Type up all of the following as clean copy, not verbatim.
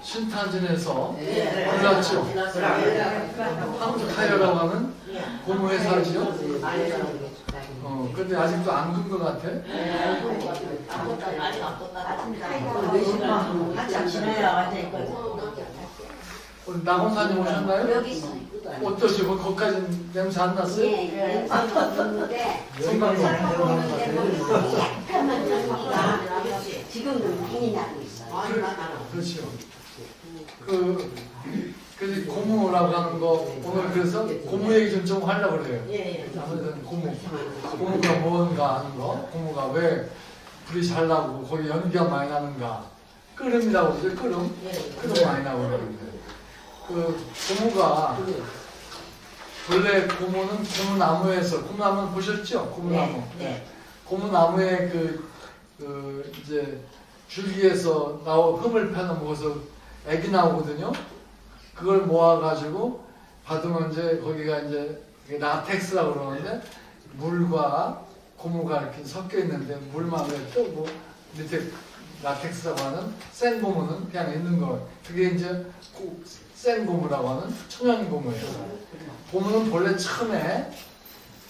신탄진에서 불났죠. 한국 타이어라고 하는 고무 회사지요. 근데 아직도 안 군 것 같아. 오늘 나공사님 오셨나요? 여기 있어요. 어떠시고 거기까지 냄새 안 났어요? 예, 냄새는 생각도 약간만 전기가 지금도 많이 나고 있어요. 그렇죠. 그 고무라고 하는 거 오늘 그래서 고무 얘기 좀 하려고 그래요. 아무튼 고무가 뭔가 하는 거, 고무가 왜 불이 잘 나고 거기 연기가 많이 나는가, 끓음이라고 그러죠. 끓음 많이 나고 그러는데 그 고무가 원래 고무는 고무나무에서 고무나무 보셨죠? 고무나무. 고무나무의 이제 줄기에서 흠을 패는 먹어서 액이 나오거든요. 그걸 모아가지고 받으면 이제 거기가 이제 라텍스라고 그러는데 물과 고무가 이렇게 섞여 있는데 물만 뜨고 밑에 라텍스라고 하는 센 고무는 그냥 있는 거. 그게 이제 센 고무라고 하는 천연 고무예요. 고무는 본래 처음에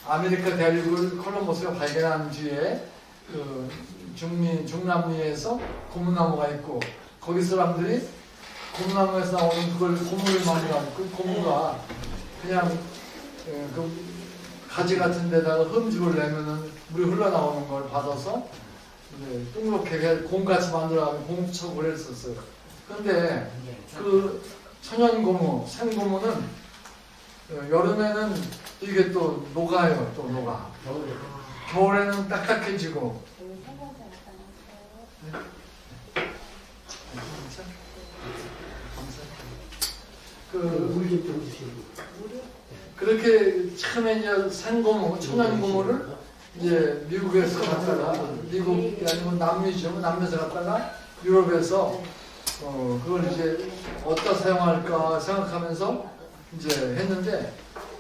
아메리카 대륙을 콜럼버스가 발견한 뒤에 그 중남미에서 고무나무가 있고 거기 사람들이 고무나무에서 나오는 그걸 고무를 만들어가지고 고무가 그냥 그 가지 같은 데다가 흠집을 내면은 물이 흘러나오는 걸 받아서 둥그렇게 곰같이 만들어가지고 곰처럼 했었어요. 근데 그 천연 고무, 생고무는 여름에는 이게 또 녹아요. 또 녹아. 겨울에는 딱딱해지고. 그렇게 처음에 이제 생고무, 천연고무를 이제 미국에서 갔다가 미국이 아니면 남미죠. 남미에서 갔다가 유럽에서 그걸 이제 어디다 사용할까 생각하면서 이제 했는데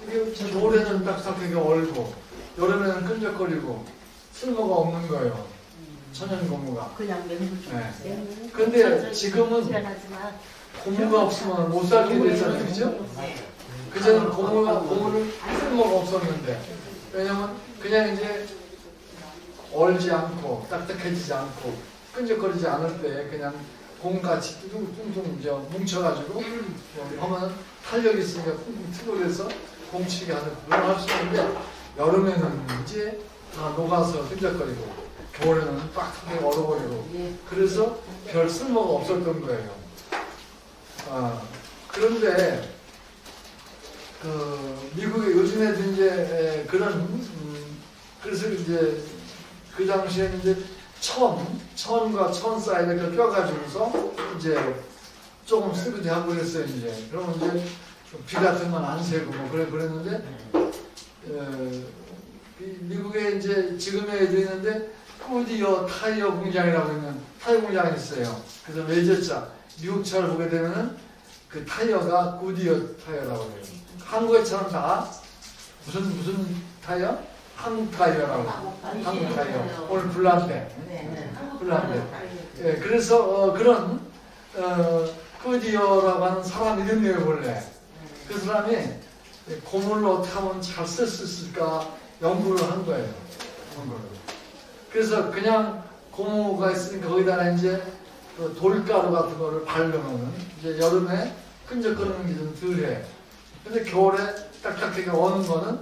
이게 겨울에는 딱딱하게 얼고 여름에는 끈적거리고 쓸모가 없는 거예요. 천연고무가. 그냥 맹물 네. 근데 지금은 고무가 없으면 못 살게 되잖아요. 그죠? 그전에는 고무를 쓸모가 없었는데 왜냐면 그냥 이제 얼지 않고 딱딱해지지 않고 끈적거리지 않을 때 그냥 공같이 뚱뚱 이제 뭉쳐가지고 하면 탄력이 있으니까 쿵쿵 트거려서 공치게 하는 그걸 할 수 있는데 여름에는 이제 다 녹아서 끈적거리고 겨울에는 빡하게 얼어버리고 그래서 별 쓸모가 없었던 거예요. 그런데 미국에 요즘에도 이제 그래서 이제 그 당시에는 이제 천과 천 사이를 껴가지고서 이제 조금 쓰기도 하고 그랬어요. 이제 그러면 이제 비 같은 건 안 새고 뭐 그랬는데 미국에 이제 지금에 애도 있는데 구디어 타이어 공장이라고 있는 타이어 공장이 있어요. 그래서 외제차 미국 차를 보게 되면은 그 타이어가 구디어 타이어라고 해요. 한국의 차는 다 무슨 타이어? 한국 타이어라고. 한국 타이어. 오늘 불난데. 예, 그래서 그런 구디어라고 하는 사람 이름이에요 원래. 그 사람이 고무를 어떻게 하면 잘 쓸 수 있을까 연구를 한 거예요. 그래서 그냥 고무가 있으니까 거기다가 이제 그 돌가루 같은 거를 바르면 이제 여름에 끈적거리는 게 좀 덜해. 근데 겨울에 딱딱하게 어는 거는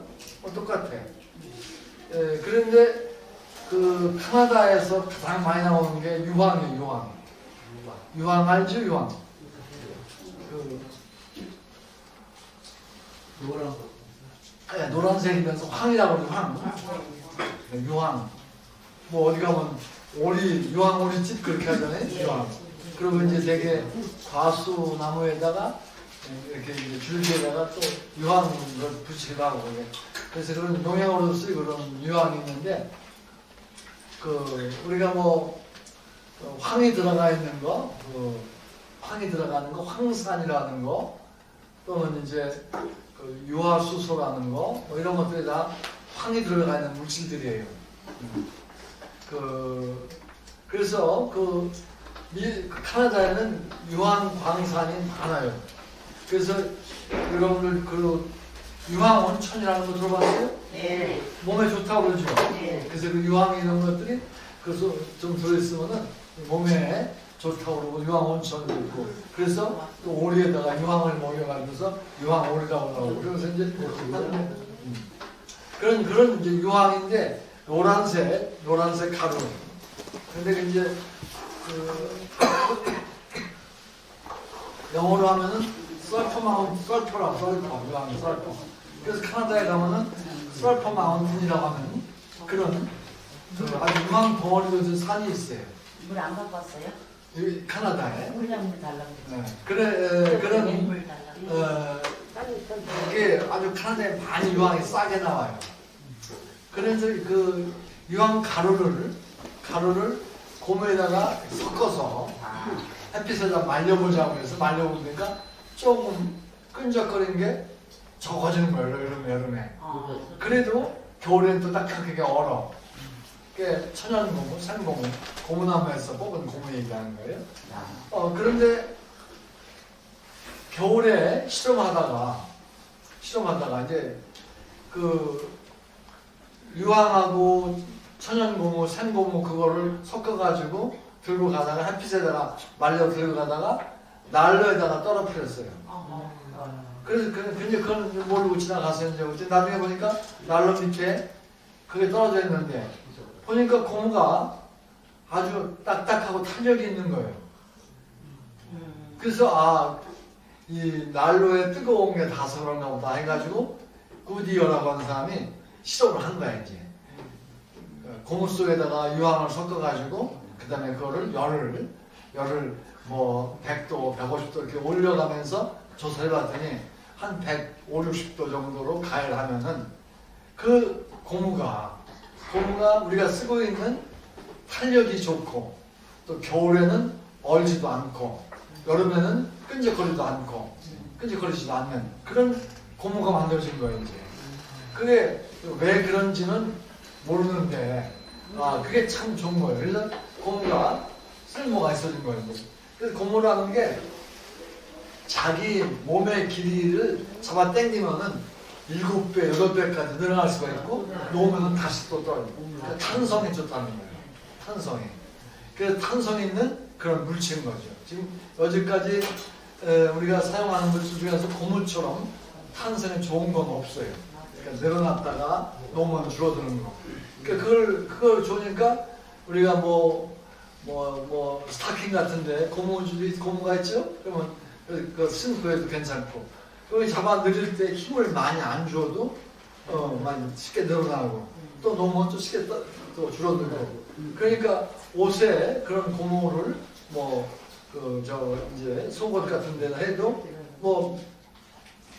똑같아. 그런데 그 캐나다에서 가장 많이 나오는 게 유황이에요. 유황 알죠? 유황. 노란색이면서 황이라고 그러죠. 황. 유황. 뭐 어디 가면 유황 오리집 그렇게 하잖아요. 유황. 그리고 이제 되게 과수 나무에다가 이렇게 이제 줄기에다가 또 유황을 붙이기도 하고 그래서 그런 농약으로 쓰이고 그런 유황이 있는데 우리가 뭐 황이 들어가 있는 거, 황이 들어가는 거, 황산이라는 거, 또는 이제 유화수소라는 거, 뭐 이런 것들이 다 황이 들어가 있는 물질들이에요. 그래서 카나다에는 유황 광산이 많아요. 그래서 여러분들 그 유황 온천이라는 거 들어봤어요? 네. 몸에 좋다고 그러죠. 네. 그래서 그 유황 이런 것들이 그래서 좀 들어있으면은 몸에 좋다고 그러고 유황 온천도 있고 그래서 또 오리에다가 유황을 먹여가지고서 유황 오리라고 그러고 그래서 이제 그런 이제 유황인데 노란색 가루. 근데 이제 그 영어로 하면은 설퍼 유황 설퍼. 그래서 카나다에 가면은 설퍼 마운틴이라고 하는 그런 아주 유황 덩어리도 산이 있어요. 물 안 갖고 왔어요? 여기 카나다에. 물량 물 달라고 네. 그런 물 달라고. 이게 아주 카나다에 많이 유황이 싸게 나와요. 그래서 그 유황 가루를 고무에다가 섞어서 햇빛에다 말려보자고 해서 말려보니까 조금 끈적거리는 게 적어지는 거예요. 여름에. 그래도 겨울에는 또 딱딱하게 얼어. 그게 천연고무, 생고무, 고무나무에서 뽑은 고무 얘기하는 거예요. 그런데 겨울에 실험하다가 이제 그 유황하고 천연고무, 생고무 그거를 섞어가지고 들고 가다가 햇빛에다가 말려 들고 가다가 난로에다가 떨어뜨렸어요. 그래서 근데 그건 모르고 지나가서 이제 나중에 보니까 난로 밑에 그게 떨어져 있는데 보니까 고무가 아주 딱딱하고 탄력이 있는 거예요. 그래서 이 난로에 뜨거운 게 닿아서 그런가 보다 해가지고 구디어라고 하는 사람이 실험을 한 거야 이제. 고무 속에다가 유황을 섞어가지고 그 다음에 그거를 열을 뭐 100도, 150도 이렇게 올려가면서 조사해봤더니 한 150, 60도 정도로 가열하면은 그 고무가 우리가 쓰고 있는 탄력이 좋고 또 겨울에는 얼지도 않고 여름에는 끈적거리지도 않는 그런 고무가 만들어진 거예요 이제. 그게 왜 그런지는 모르는데 그게 참 좋은 거예요. 그래서 고무가 쓸모가 있어진 거예요. 그래서 고무라는 게 자기 몸의 길이를 잡아 당기면은 7배, 8배까지 늘어날 수가 있고 놓으면 다시 또 떨어지고 그러니까 탄성이 좋다는 거예요. 탄성이. 그래서 탄성 있는 그런 물체인 거죠. 지금 여지까지 우리가 사용하는 물질 중에서 고무처럼 탄성이 좋은 건 없어요. 그러니까 늘어났다가 놓으면 줄어드는 거. 그러니까 그걸 좋으니까 우리가 뭐 스타킹 같은데 고무가 있죠? 그러면 그 신고해도 괜찮고 거기 잡아 늘릴 때 힘을 많이 안 줘도 많이 쉽게 늘어나고 또 놓으면 또 쉽게 또 줄어들고 그러니까 옷에 그런 고무를 이제 속옷 같은 데다 해도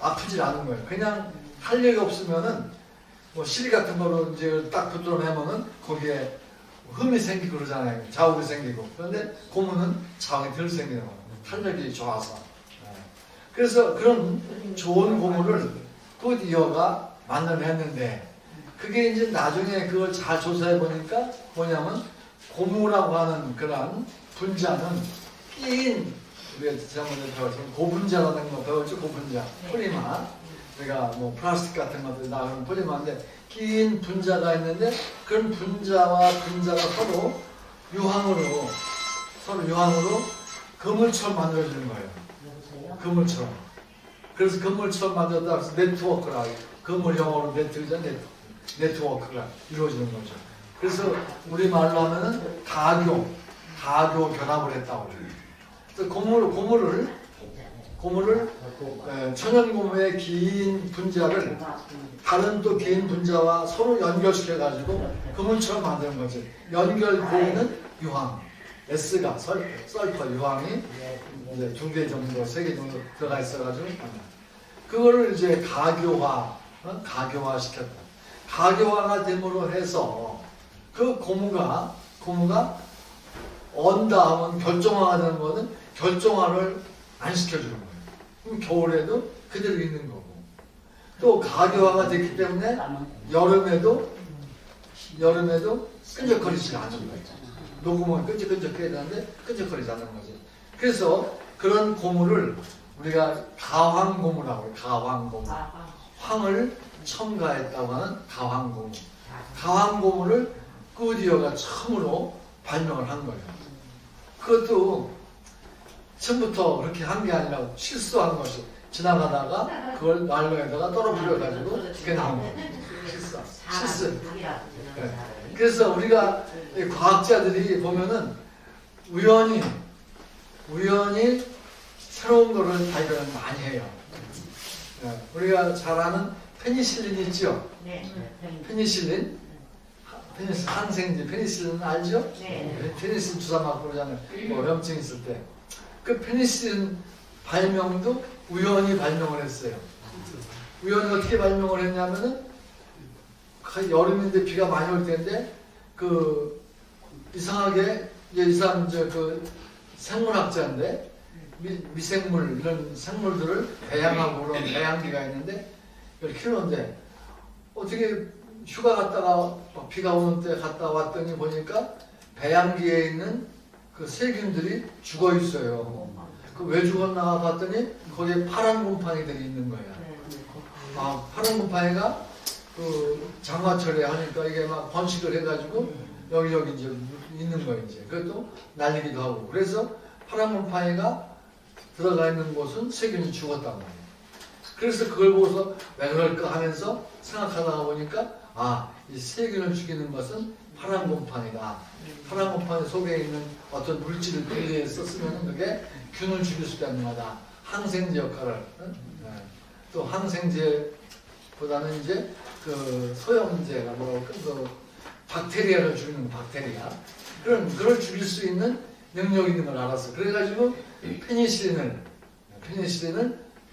아프질 않은 거예요. 그냥 탄력이 없으면은 시리 같은 거로 이제 딱 붙들어내면은 거기에 흠이 생기고 그러잖아요. 자욱이 생기고. 그런데 고무는 자욱이 덜 생기는 거예요. 탄력이 좋아서. 그래서 그런 좋은 고무를 굿이어가 만들어냈는데 그게 이제 나중에 그걸 잘 조사해 보니까 뭐냐면 고무라고 하는 그런 분자는 끼인 우리가 지난번에 배웠지만 고분자라는 거 배웠죠. 고분자. 포리마. 우리가 플라스틱 같은 것들 나오는 포리마인데 끼인 분자가 있는데 그런 분자와 분자가 서로 유황으로 그물처럼 만들어지는 거예요. 그물처럼. 그래서 그물처럼 만들었다 그래서 네트워크라 그물 영어로 네트워크가 이루어지는 거죠. 그래서 우리 말로 하면은 가교 결합을 했다고 그래요. 그래서 고무를 천연고무의 긴 분자를 다른 또 긴 분자와 서로 연결시켜 가지고 그물처럼 만드는 거죠. 연결되는 유황 S가 설퍼 유황이 이제 2개 정도, 3개 정도 들어가 있어가지고 그거를 이제 가교화 시켰다. 가교화가 됨으로 해서 그 고무가 언다 하면 결정화가 되는 거는 결정화를 안 시켜주는 거예요. 그럼 겨울에도 그대로 있는 거고 또 가교화가 됐기 때문에 여름에도 끈적거리지 않은 거예요. 녹으면 끈적끈적해야 되는데 끈적거리지 않는 거지. 그래서 그런 고무를 우리가 가황고무라고 해요. 가황고무. 황을 첨가했다고 하는 가황고무. 가황고무를 구디어가 처음으로 발명을 한 거예요. 그것도 처음부터 그렇게 한 게 아니라 실수한 것이 지나가다가 그걸 난로에다가 떨어뜨려가지고 그게 나온 거예요. 실수. 네. 그래서 우리가 이 과학자들이 보면은 우연히 새로운 거를 발견을 많이 해요. 네. 우리가 잘 아는 페니실린 있죠? 페니실린 항생제, 페니실린 알죠? 페니실린 주사 맞고 그러잖아요. 뭐 염증 있을 때. 그 페니실린 발명도 우연히 발명을 했어요. 우연히 어떻게 발명을 했냐면은 여름인데 비가 많이 올 때인데 그 이상하게 이 사람 그 생물학자인데 미생물 이런 생물들을 배양하고 그런 배양기가 있는데 이걸 키우는데 어떻게 휴가 갔다가 비가 오는 때 갔다 왔더니 보니까 배양기에 있는 그 세균들이 죽어 있어요. 그 왜 죽었나 봤더니 거기에 파란 곰팡이들이 있는 거예요. 아, 파란 곰팡이가 그 장마철에 하니까 이게 막 번식을 해가지고 여기저기 이제 있는 거예요. 이제 그것도 날리기도 하고. 그래서 파란 곰팡이가 들어가 있는 곳은 세균이 죽었단 말이에요. 그래서 그걸 보고서 왜 그럴까 하면서 생각하다가 보니까 이 세균을 죽이는 것은 파란 곰팡이다. 파란 곰팡이 속에 있는 어떤 물질을 분리해 썼으면 그게 균을 죽일 수 있는 거다. 항생제 역할을. 또 항생제보다는 이제 그 소염제가 뭐라고 그 박테리아를 죽이는 박테리아. 그걸 죽일 수 있는 능력이 있는 걸 알았어. 그래가지고 페니실린을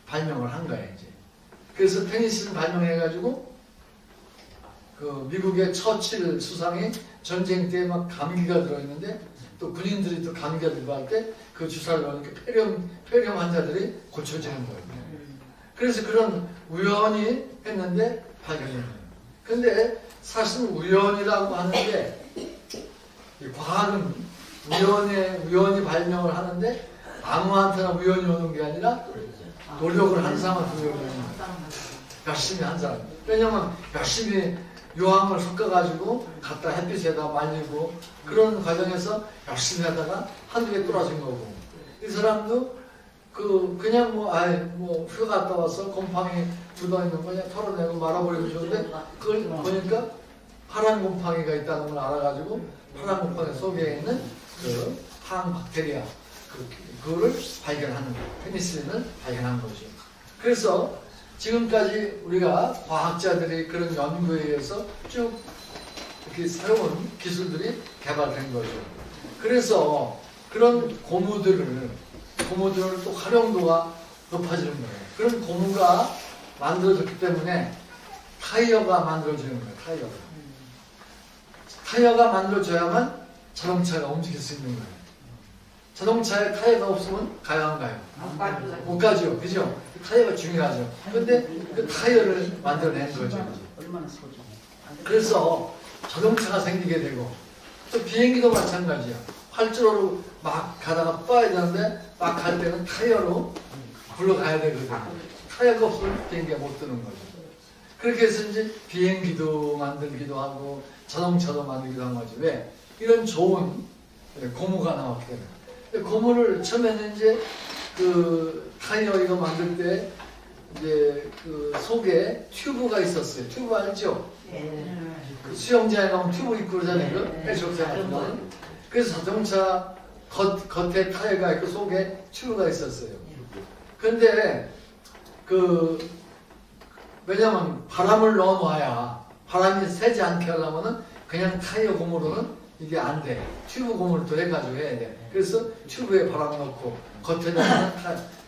발명을 한 거야, 이제. 그래서 페니실린 발명해가지고 그 미국의 처칠 수상이 전쟁 때 막 감기가 들어있는데 또 군인들이 또 감기가 들어갈 때 그 주사를 넣으니까 폐렴 환자들이 고쳐지는 거예요. 그래서 그런 우연히 했는데 발견이 돼요. 근데 사실 우연이라고 하는데 이 과학은 우연히 발명을 하는데 아무한테나 우연히 오는 게 아니라 노력을 한 사람한테 우연히 오는 거예요. 열심히 한 사람. 왜냐면 열심히 요항을 섞어가지고 갖다 햇빛에다 말리고 그런 과정에서 열심히 하다가 한두 개 떨어진 거고 이 사람도 그냥 뭐 휴가 갔다 와서 곰팡이 묻어있는 거 그냥 털어내고 말아버리고 좋은데 그걸 보니까 파란 곰팡이가 있다는 걸 알아가지고 파란 곰팡이 속에 있는 그 항박테리아 그거를 발견하는 거예요. 페니실린을 발견한 거죠. 그래서 지금까지 우리가 과학자들이 그런 연구에 의해서 쭉 이렇게 새로운 기술들이 개발된 거죠. 그래서 그런 고무들을 또 활용도가 높아지는 거예요. 그런 고무가 만들어졌기 때문에 타이어가 만들어지는 거예요. 타이어가 만들어져야만 자동차가 움직일 수 있는 거예요. 자동차에 타이어가 없으면 가요 안 가요? 못 가죠. 그죠? 타이어가 중요하죠. 근데 그 타이어를 만들어낸 거죠. 그래서 자동차가 생기게 되고 또 비행기도 마찬가지야. 활주로로 막 가다가 빠야 되는데 막 갈 때는 타이어로 굴러가야 되거든요. 타이어가 없으면 비행기가 못 뜨는 거죠. 그렇게 해서 이제 비행기도 만들기도 하고 자동차도 만들기도 한 거죠. 왜? 이런 좋은 고무가 나왔기 때문에. 고무를 처음에는 이제 그 타이어 이거 만들 때 이제 그 속에 튜브가 있었어요. 튜브 알죠? 그 수영장에 가면 튜브 입고 그러잖아요. 해수욕장 같은 거는. 그래서 자동차 겉에 타이어가 있고 속에 튜브가 있었어요. 근데 왜냐면 바람을 넣어놔야 바람이 새지 않게 하려면은 그냥 타이어 고무로는 이게 안 돼. 튜브 고무를 또 해가지고 해야 돼. 그래서 튜브에 바람 넣고 겉에다가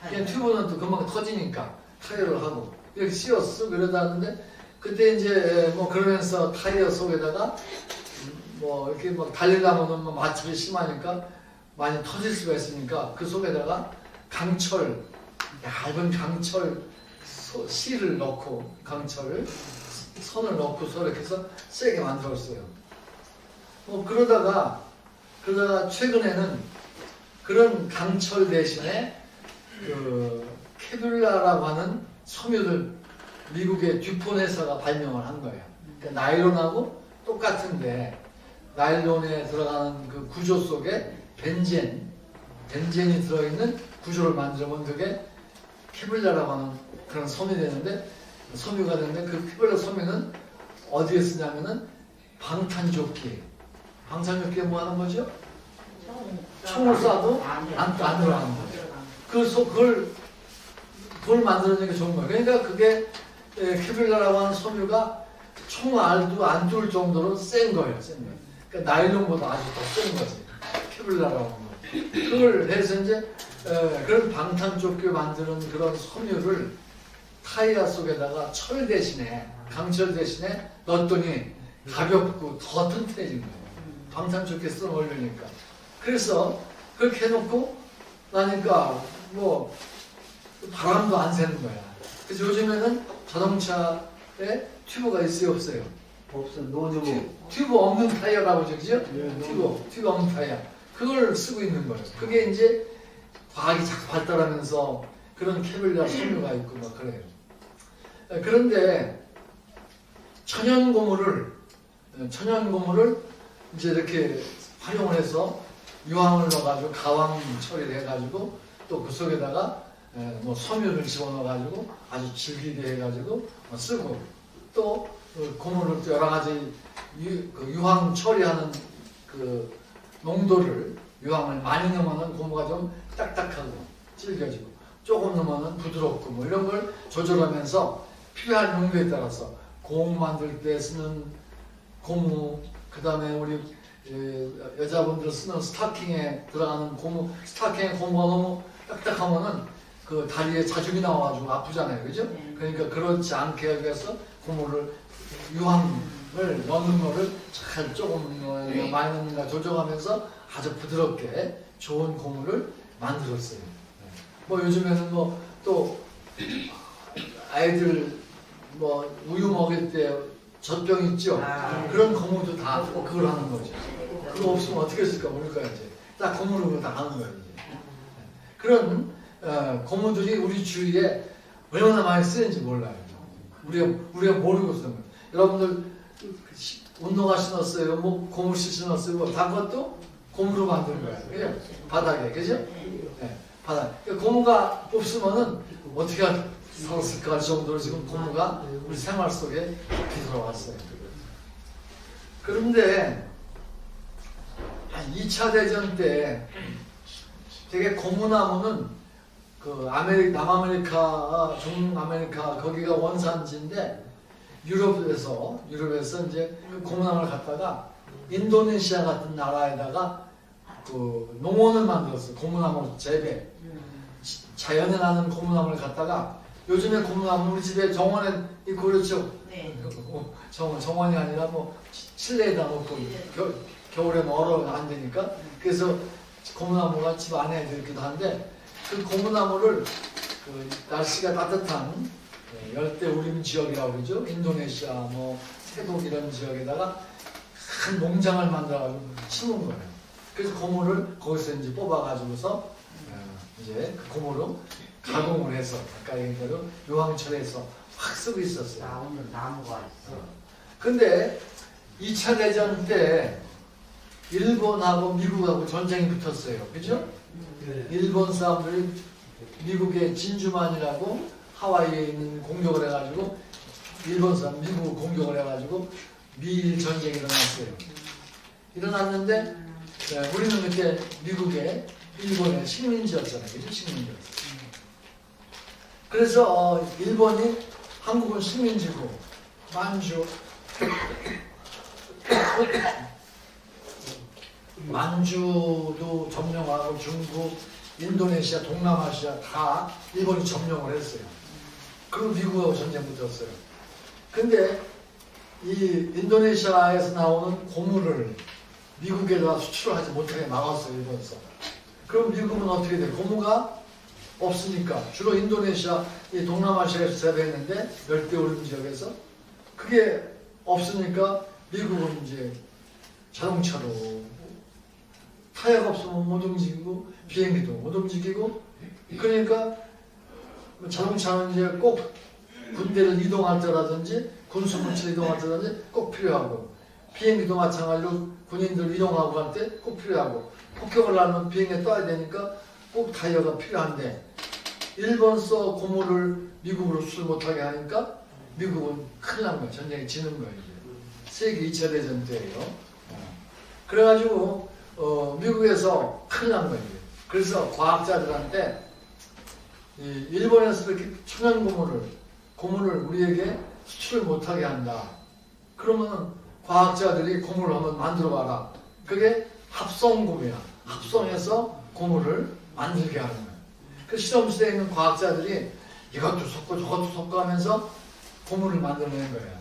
그냥 튜브는 또 금방 터지니까 타이어를 하고 이렇게 씌웠어. 그러다 하는데 그때 이제 뭐 그러면서 타이어 속에다가 뭐 이렇게 막 달리려면은 뭐 마찰이 심하니까 많이 터질 수가 있으니까 그 속에다가 얇은 강철 실을 넣고 선을 넣고서 이렇게 해서 세게 만들었어요. 뭐 그러다가 그러다가 최근에는 그런 강철 대신에 그 케뷸라라고 하는 섬유를 미국의 듀폰 회사가 발명을 한 거예요. 그러니까 나일론하고 똑같은데 나일론에 들어가는 그 구조 속에 벤젠이 들어있는 구조를 만들면 그게 케뷸라라고 하는 그런 섬유가 되는데 그 케뷸라 섬유는 어디에 쓰냐면은 방탄조끼. 방탄조끼에 뭐 하는 거죠? 총을 쏴도 안 들어가는 거죠. 그래서 그걸 만들어내는 게 좋은 거예요. 그러니까 그게 케뷸라라고 하는 섬유가 총알도 안 뚫을 정도로 센 거예요. 그러니까 나일론보다 아주 더 센 거지. 케뷸라라고 하는 거. 그걸 해서 이제 그런 방탄조끼 만드는 그런 섬유를 타이어 속에다가 철 대신에 강철 대신에 넣었더니 가볍고 더 튼튼해진 거예요. 방탄조끼 쓰는 원료니까. 그래서 그렇게 해놓고 나니까 뭐 바람도 안 새는 거야. 그래서 요즘에는 자동차에 튜브가 있어요, 없어요? 없어, 노즈모. 튜브 없는 타이어라고 그러죠? 튜브 없는 타이어. 그걸 쓰고 있는 거예요. 그게 이제 과학이 자꾸 발달하면서 그런 케뷸라 섬유가 있고 막 그래요. 그런데 천연 고무를 이제 이렇게 활용을 해서 유황을 넣어가지고 가황 처리를 해가지고 또 그 속에다가 뭐 섬유를 집어넣어가지고 아주 질기게 해가지고 쓰고 또 고무를 또 여러 가지 유황 처리하는 그 농도를 유황을 많이 넣으면 고무가 좀 딱딱하고 질겨지고 조금 넣으면 부드럽고 뭐 이런 걸 조절하면서 필요한 용도에 따라서 고무 만들 때 쓰는 고무, 그 다음에 우리 여자분들 쓰는 스타킹에 들어가는 고무, 스타킹에 고무가 너무 딱딱하면은 그 다리에 자죽이 나와가지고 아프잖아요, 그죠? 그러니까 그렇지 않게 하기 위해서 고무를 유황을 넣는 거를 잘 조금 많이 넣는가 조정하면서 아주 부드럽게 좋은 고무를 만들었어요. 뭐 요즘에는 뭐 또 아이들 뭐 우유 먹일 때 젖병 있죠? 그런 고무도 다 그걸 하는 거죠. 그거 없으면 어떻게 쓸까 모를까 이제 딱 고무로 다 하는 거예요. 이제. 그런 고무들이 우리 주위에 얼마나 많이 쓰는지 몰라요. 우리가 모르고 쓰는 거예요. 여러분들 운동화 신었어요, 뭐 고무 신었어요, 뭐 다 그것도 고무로 만든 거예요. 그죠? 바닥에, 그죠? 네, 바닥. 고무가 없으면은 어떻게 살았을까 할 정도로 지금 고무가 우리 생활 속에 깊이 들어왔어요. 그런데 2차 대전 때 되게 고무나무는 그 남아메리카, 중아메리카 거기가 원산지인데 유럽에서 이제 그 고무나무를 갖다가 인도네시아 같은 나라에다가 그 농원을 만들었어요. 고무나무 재배. 자연에 나는 고무나무를 갖다가 요즘에 고무나무 우리 집에 정원에 있고 그렇죠. 네. 정원이 아니라 뭐 실내에다 놓고 겨울에 얼어 안 되니까 그래서 고무나무가 집 안에 있기도 한데 그 고무나무를 그 날씨가 따뜻한 열대 우림 지역이라고 그러죠. 인도네시아 뭐 태국 이런 지역에다가 큰 농장을 만들어가지고 심은 거예요. 그래서 고무를 거기서 이제 뽑아가지고서 이제 그 고무로 가공을 해서 아까 얘기한 대로 유황철에서 확 쓰고 있었어요. 나오는 나무가 있어. 근데 2차 대전 때 일본하고 미국하고 전쟁이 붙었어요. 그죠? 일본 사람들이 미국의 진주만이라고 하와이에 있는 공격을 해가지고 일본 사람 미국 공격을 해가지고 미일 전쟁이 일어났어요. 일어났는데 우리는 그때 미국의 일본의 식민지였잖아요. 그죠? 식민지였어요. 그래서 일본이 한국은 식민지고 만주도 점령하고 중국, 인도네시아, 동남아시아 다 일본이 점령을 했어요. 그리고 미국하고 전쟁 붙었어요. 근데 이 인도네시아에서 나오는 고무를 미국에다 수출을 하지 못하게 막았어요. 일본에서. 그럼 미국은 어떻게 돼요? 고무가 없으니까 주로 인도네시아, 이 동남아시아에서 재배했는데 열대우림 지역에서 그게 없으니까 미국은 이제 자동차로 타이어가 없으면 못 움직이고 비행기도 못 움직이고 그러니까 자동차는 이제 꼭 군대를 이동할 때라든지 군수물질 이동할 때라든지 꼭 필요하고 비행기도 마찬가지로 군인들 이동하고 할 때 꼭 필요하고 폭격을 하면 비행기에 떠야 되니까 꼭 타이어가 필요한데 일본서 고무를 미국으로 수출 못하게 하니까 미국은 큰일 난 거예요. 전쟁에 지는 거예요. 이제. 세계 2차 대전 때예요. 그래가지고 미국에서 큰일 난 거예요. 그래서 과학자들한테 일본에서 이렇게 천연 고무를 우리에게 수출을 못하게 한다. 그러면 과학자들이 고무를 한번 만들어 봐라. 그게 합성고무야. 합성해서 고무를 만들게 하는 거예요. 그 실험실에 있는 과학자들이 이것도 섞고 저것도 섞고 하면서 고무를 만들어낸 거예요.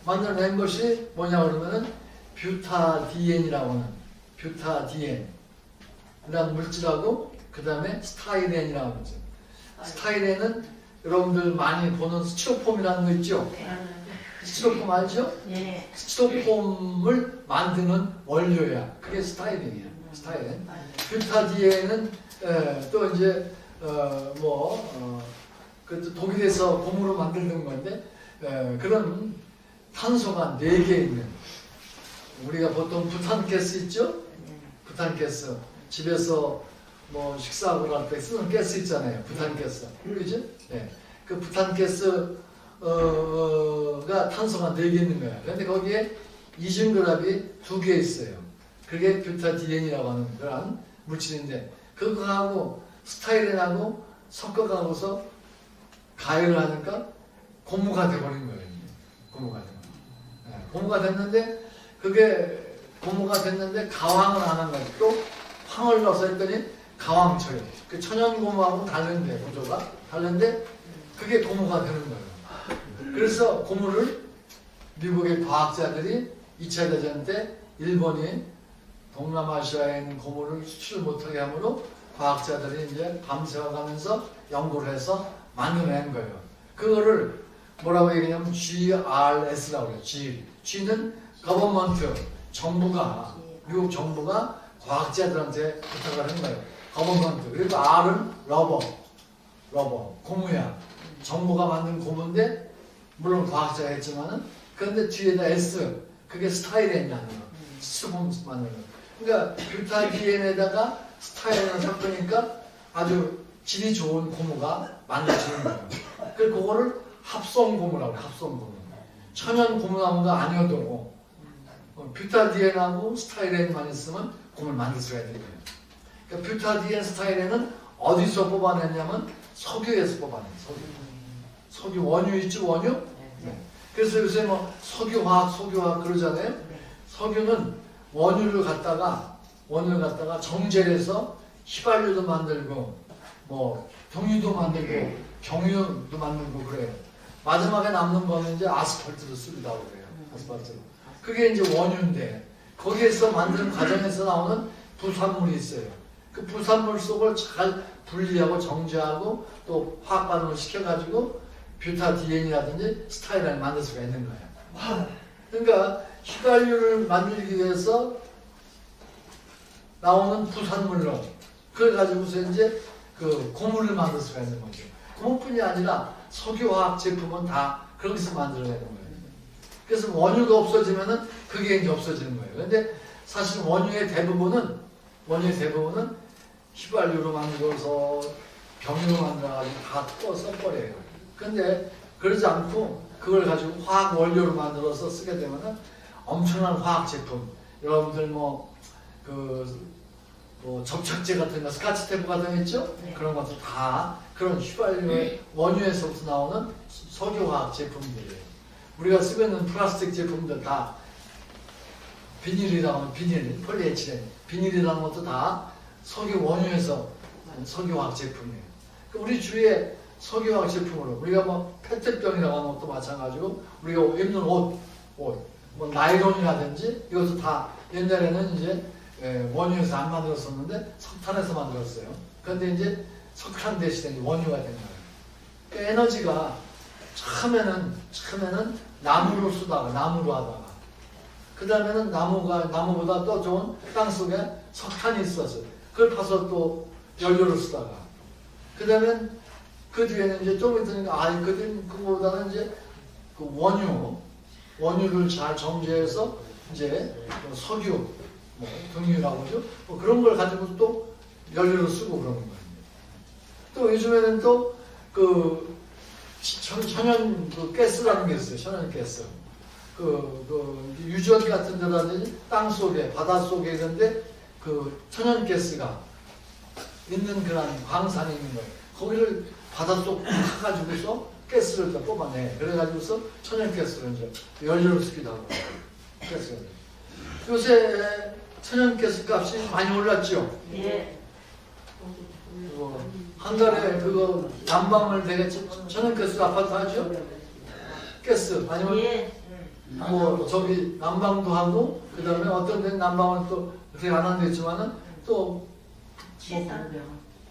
만들어낸 것이 뭐냐 그러면은 뷰타디엔이라고 하는 뷰타디엔이라는 물질하고 그 다음에 스타이렌이라고 하는 물질. 스타이렌은 여러분들 많이 보는 스티로폼이라는 거 있죠? 스티로폼 알죠? 네. 스티로폼을 만드는 원료야. 그게 스타이렌이야. 스타이렌. 뷰타디엔은 또 이제 그 독일에서 고무로 만드는 건데 그런 탄소가 4개 있는 우리가 보통 부탄가스 있죠? 부탄가스 집에서 뭐 식사하고 할 때 쓰는 가스 있잖아요. 부탄가스 그죠? 네. 그 부탄가스가 탄소가 4개 있는 거야. 그런데 거기에 이중결합이 2개 있어요. 그게 뷰타디엔이라고 하는 그런 물질인데 그거하고 스타이렌하고 섞어가고서 가열을 하니까 고무가 돼버린 거예요. 고무가 돼버린 거예요. 고무가 됐는데 그게 고무가 됐는데 가황을 안 한 거예요. 또 황을 넣어서 했더니 가황처럼 그 천연 고무하고 다른데 구조가 다른데 그게 고무가 되는 거예요. 그래서 고무를 미국의 과학자들이 2차 대전 때 일본이 동남아시아에 있는 고무를 수출 못하게 하므로 과학자들이 이제 밤새워가면서 연구를 해서 만들어낸 거예요. 그거를 뭐라고 얘기하냐면 GRS라고 해요. G는 거버먼트, 정부가 미국 정부가 과학자들한테 부탁을 한 거예요. 거버먼트. 그리고 R은 러버, 고무야. 정부가 만든 고무인데 물론 과학자가 했지만은 그런데 뒤에다 S, 그게 스타이렌이라는 거. 스티로폼 만드는 거. 그러니까 뷰타디엔에다가 스타이렌을 섞으니까 아주 질이 좋은 고무가 만들어지는 거예요. 그래서 그거를 합성고무라고 해요. 합성고무. 천연 고무나무가 아니어도 뷰타디엔하고 스타이렌만 있으면 고무를 만들 수가 있는 거예요. 그러니까 뷰타디엔, 스타이렌은 어디서 뽑아냈냐면 석유에서 뽑아낸 석유 원유 있죠, 원유? 네. 그래서 요새 뭐 석유화학 그러잖아요. 석유는 원유를 갖다가 정제를 해서 휘발유도 만들고 뭐 경유도 만들고 경유도 만들고 그래요. 마지막에 남는 거는 이제 아스팔트로 쓰기도 그래요. 아스팔트로. 그게 이제 원유인데 거기에서 만드는 과정에서 나오는 부산물이 있어요. 그 부산물 속을 잘 분리하고 정제하고 또 화학 반응을 시켜가지고 뷰타디엔이라든지 스타이렌을 만들 수가 있는 거예요. 그러니까 휘발유를 만들기 위해서 나오는 부산물로 그걸 가지고서 이제 그 고무를 만들 수가 있는 거죠. 고무뿐이 아니라 석유화학 제품은 다 거기서 만들어내는 거예요. 그래서 원유가 없어지면은 그게 이제 없어지는 거예요. 그런데 사실 원유의 대부분은 휘발유로 만들어서 병유로 만들어가지고 다 써버려요. 그런데 그러지 않고 그걸 가지고 화학 원료로 만들어서 쓰게 되면은 엄청난 화학 제품, 여러분들 뭐 접착제 같은 거, 스카치 테이프 같은 거 있죠? 네. 그런 것도 다 그런 휘발유의 원유에서부터 나오는 석유화학 제품들이에요. 우리가 쓰고 있는 플라스틱 제품들 다 비닐이라고 하면 비닐, 폴리에틸렌, 비닐이라는 것도 다 석유 원유에서 석유화학 제품이에요. 우리 주위에 석유화학 제품으로 우리가 뭐 페트병이라고 하는 것도 마찬가지고 우리가 입는 옷, 뭐 나일론이라든지 이것도 다 옛날에는 이제 원유에서 안 만들었었는데 석탄에서 만들었어요. 그런데 이제 석탄 대신에 원유가 된 거예요. 그러니까 에너지가 처음에는 나무로 쓰다가 나무로 하다가 그 다음에는 나무보다 또 좋은 땅 속에 석탄이 있었어요. 그걸 파서 또 연료로 쓰다가. 그 다음에 그 뒤에는 이제 좀 있으니까, 그거보다는 이제 그 원유를 잘 정제해서 이제 뭐 석유, 뭐 등유라고 하죠. 뭐 그런 걸 가지고 또 연료로 쓰고 그러는 거예요. 또 요즘에는 또 그 천연 그 가스라는 게 있어요. 천연 가스. 그 유전 같은 데라든지 땅 속에, 바다 속에 있는데 그 천연 가스가 있는 그런 광산이 있는 거예요. 거기를 바닷속 가가지고서 가스를 다 뽑아내. 그래가지고서 천연 가스를 이제 연료로 쓰기도 하고. 가스가. 요새 천연 가스 값이 많이 올랐죠? 예. 한 달에 그거 난방을 되게 천연 가스 아파트 하죠? 가스 아니면 예. 뭐 저기 난방도 하고 그 다음에 어떤 데는 난방을 또 그렇게 안 하는 데 있지만은 또 뭐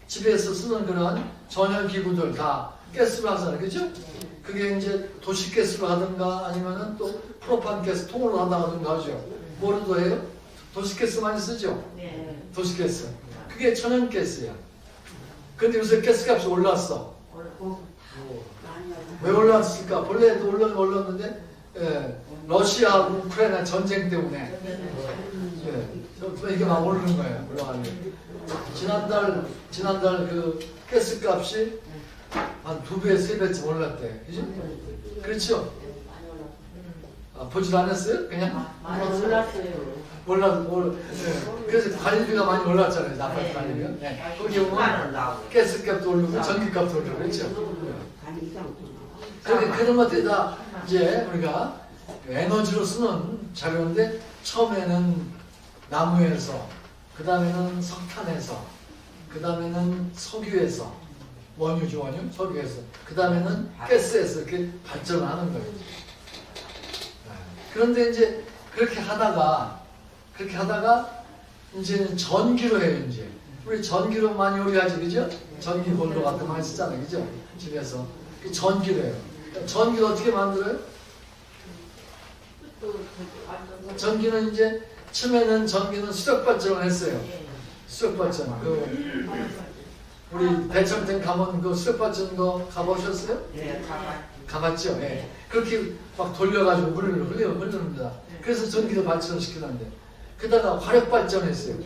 집에서 쓰는 그런 전열 기구들 다 가스로 하잖아요, 그죠? 그게 이제 도시 가스로 하든가 아니면은 또 프로판 가스 통으로 한다든가 하죠. 뭐로도 해요? 도시 가스 많이 쓰죠? 네. 도시 가스. 그게 천연 가스야. 근데 요새 가스 값이 올랐어. 왜 올랐을까? 본래도 올랐는데 러시아하고 우크라이나 전쟁 때문에 이게 막 오르는 거예요. 올라가는 게. 지난달 그 가스 값이 한 2배, 3배쯤 올랐대. 그죠? 그렇죠? 보지도 않았어요? 그냥? 많이 올랐어요. 그래서 관리비가 많이 올랐잖아요. 아파트 관리비가. 네. 거기 보면 가스 값도 오르고 전기 값도 오르고 그렇죠? 그런 것들이 다 이제 우리가 에너지로 쓰는 자료인데 처음에는 나무에서, 그 다음에는 석탄에서, 그 다음에는 석유에서, 원유죠, 원유, 석유에서, 그 다음에는 가스에서 이렇게 발전을 하는 거예요. 그런데 이제 그렇게 하다가 이제는 전기로 해요, 이제. 우리 전기로 많이 요리하지, 그죠? 전기 볼로 같은 거 많이 쓰잖아요, 그죠? 집에서. 전기로 해요. 전기를 어떻게 만들어요? 전기는 이제 처음에는 전기는 수력 발전을 했어요. 수력 발전. 우리 대청댐 가면 그 수력 발전 거 가보셨어요? 네. 가봤죠. 예. 그렇게 막 돌려가지고 물을 흐릅니다. 그래서 전기를 발전을 시키는데 그다가 화력 발전했어요.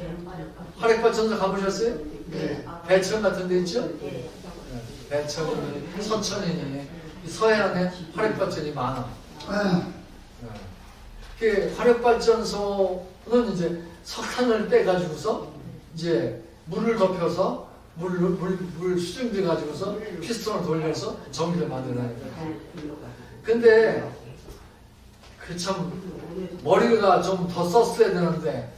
화력 발전소 가보셨어요? 네. 배천 같은 데 있죠? 네. 배천이니 서천이니 이 서해안에 화력 발전이 많아. 그 화력 발전소는 이제 석탄을 떼가지고서 이제 물을 덮여서 물 수증기 가지고서 피스톤을 돌려서 전기를 만들어내는 거예요. 근데 그 참 머리가 좀 더 썼어야 되는데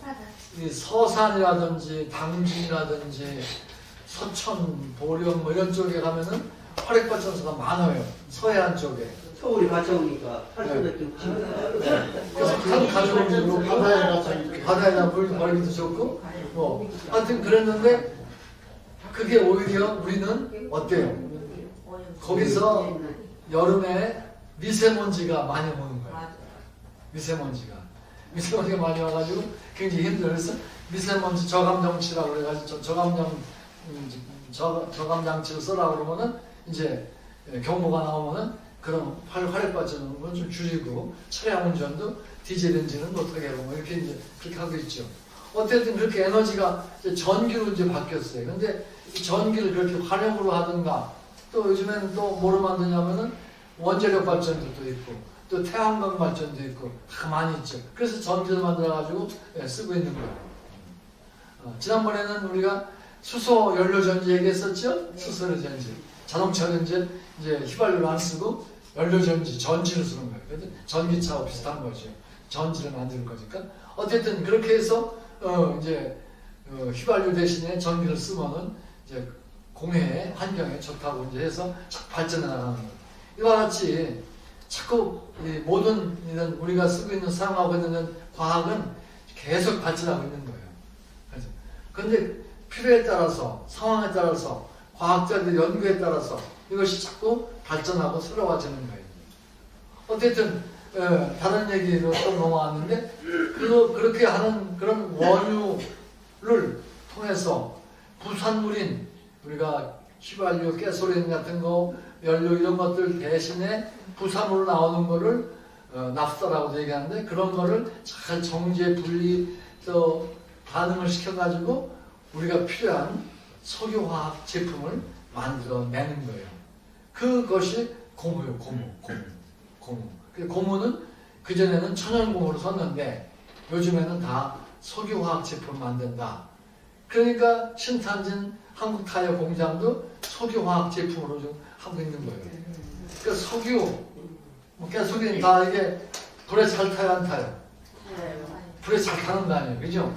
이 서산이라든지 당진이라든지 서천, 보령 뭐 이런 쪽에 가면은 화력 발전소가 많아요. 서해안 쪽에. 서울이 가져오니까 할 수도 있고 그래서 산 가져오고 바다에다 물 버리기도 좋고 뭐 하여튼 그랬는데 그게 오히려 우리는 어때요? 거기서 여름에 미세먼지가 많이 오는 거예요. 미세먼지가 많이 와가지고 굉장히 힘들어서 미세먼지 저감 장치라고 그래가지고 저감 장치를 쓰라고 그러면은 이제 경보가 나오면은 그런 화력 발전은 좀 줄이고 차량 운전도 디젤 엔진은 못하게 하고 뭐 이렇게 이제 그렇게 하고 있죠. 어쨌든 그렇게 에너지가 이제 전기로 이제 바뀌었어요. 근데 이 전기를 그렇게 화력으로 하든가 또 요즘에는 또 뭐로 만드냐면은 원자력 발전도 또 있고 또 태양광 발전도 있고 다 많이 있죠. 그래서 전기를 만들어가지고 쓰고 있는 거예요. 지난번에는 우리가 수소 연료 전지 얘기했었죠? 수소 연료 전지. 자동차는 이제 휘발유를 안 쓰고 연료 전지, 전지를 쓰는 거예요. 그래서 전기차와 비슷한 거죠. 전지를 만드는 거니까. 어쨌든 그렇게 해서 휘발유 대신에 전기를 쓰면은 이제 공해 환경에 좋다고 이제 해서 발전해 나가는 거예요. 이와 같이 자꾸 모든 이런 우리가 쓰고 있는 사용하고 있는 과학은 계속 발전하고 있는 거예요. 그래서 근데 필요에 따라서 상황에 따라서 과학자들 연구에 따라서 이것이 자꾸 발전하고 새로워지는 거예요. 어쨌든 다른 얘기로 또 넘어왔는데 그렇게 하는 그런 원유를 통해서 부산물인 우리가 휘발유, 가솔린 같은 거, 연료 이런 것들 대신에 부산물로 나오는 거를 납사라고 얘기하는데 그런 거를 잘 정제 분리 또 반응을 시켜가지고 우리가 필요한 석유화학 제품을 만들어내는 거예요. 그것이 고무예요. 고무. 고무는 그전에는 천연고무로 썼는데 요즘에는 다 석유화학 제품을 만든다. 그러니까 신탄진 한국타이어 공장도 석유화학 제품으로 좀 하고 있는 거예요. 그러니까 석유, 가솔린 다 이게 불에 잘 타요, 안 타요? 불에 잘 타는 거 아니에요, 그죠?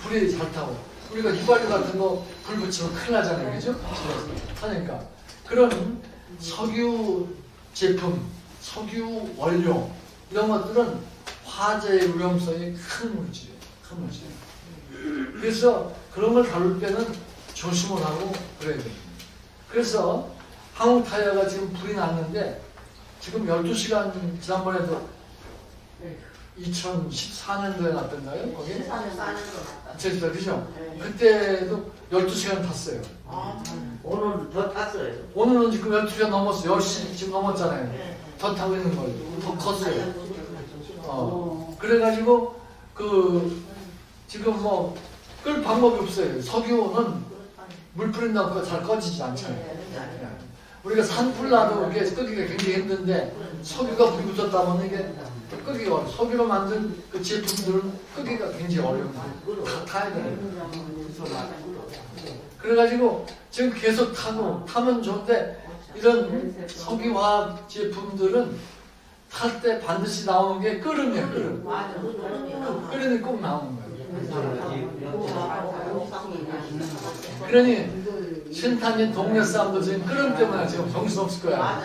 불이 잘 타고 우리가 휘발유 같은 거 불 붙이면 큰일 나잖아요, 그죠? 타니까 그런 석유 제품, 석유 원료 이런 것들은 화재의 위험성이 큰 물질이에요, 큰 물질. 그래서 그런 걸 다룰 때는 조심을 하고 그래야 됩니다. 그래서 한국타이어가 지금 불이 났는데 지금 12시간 지난번에도 2014년도에 났던가요? 거기? 14년도 그죠? 그때도 12시간 탔어요. 오늘 더 탔어요. 오늘은 지금 12시간 넘었어요. 10시 지금 넘었잖아요. 더 타고 있는 거예요. 더 컸어요. 그래가지고 지금 뭐 끌 방법이 없어요. 석유는 물 뿌린다고 잘 꺼지지 않잖아요. 우리가 산불 나도 이게 끄기가 굉장히 힘든데 석유가 불이 붙었다면 이게 끄기가 어려워. 석유로 만든 그 제품들은 끄기가 굉장히 어려운 거예요. 다 타야 돼요. 그래가지고 지금 계속 타면 좋은데 이런 석유화학 제품들은 탈 때 반드시 나오는 게 끓음이에요. 끓음이 꼭 나오는 거예요. 그러니 신탄진 동네 사람들 지금 끓음 때문에 지금 정신없을 거야.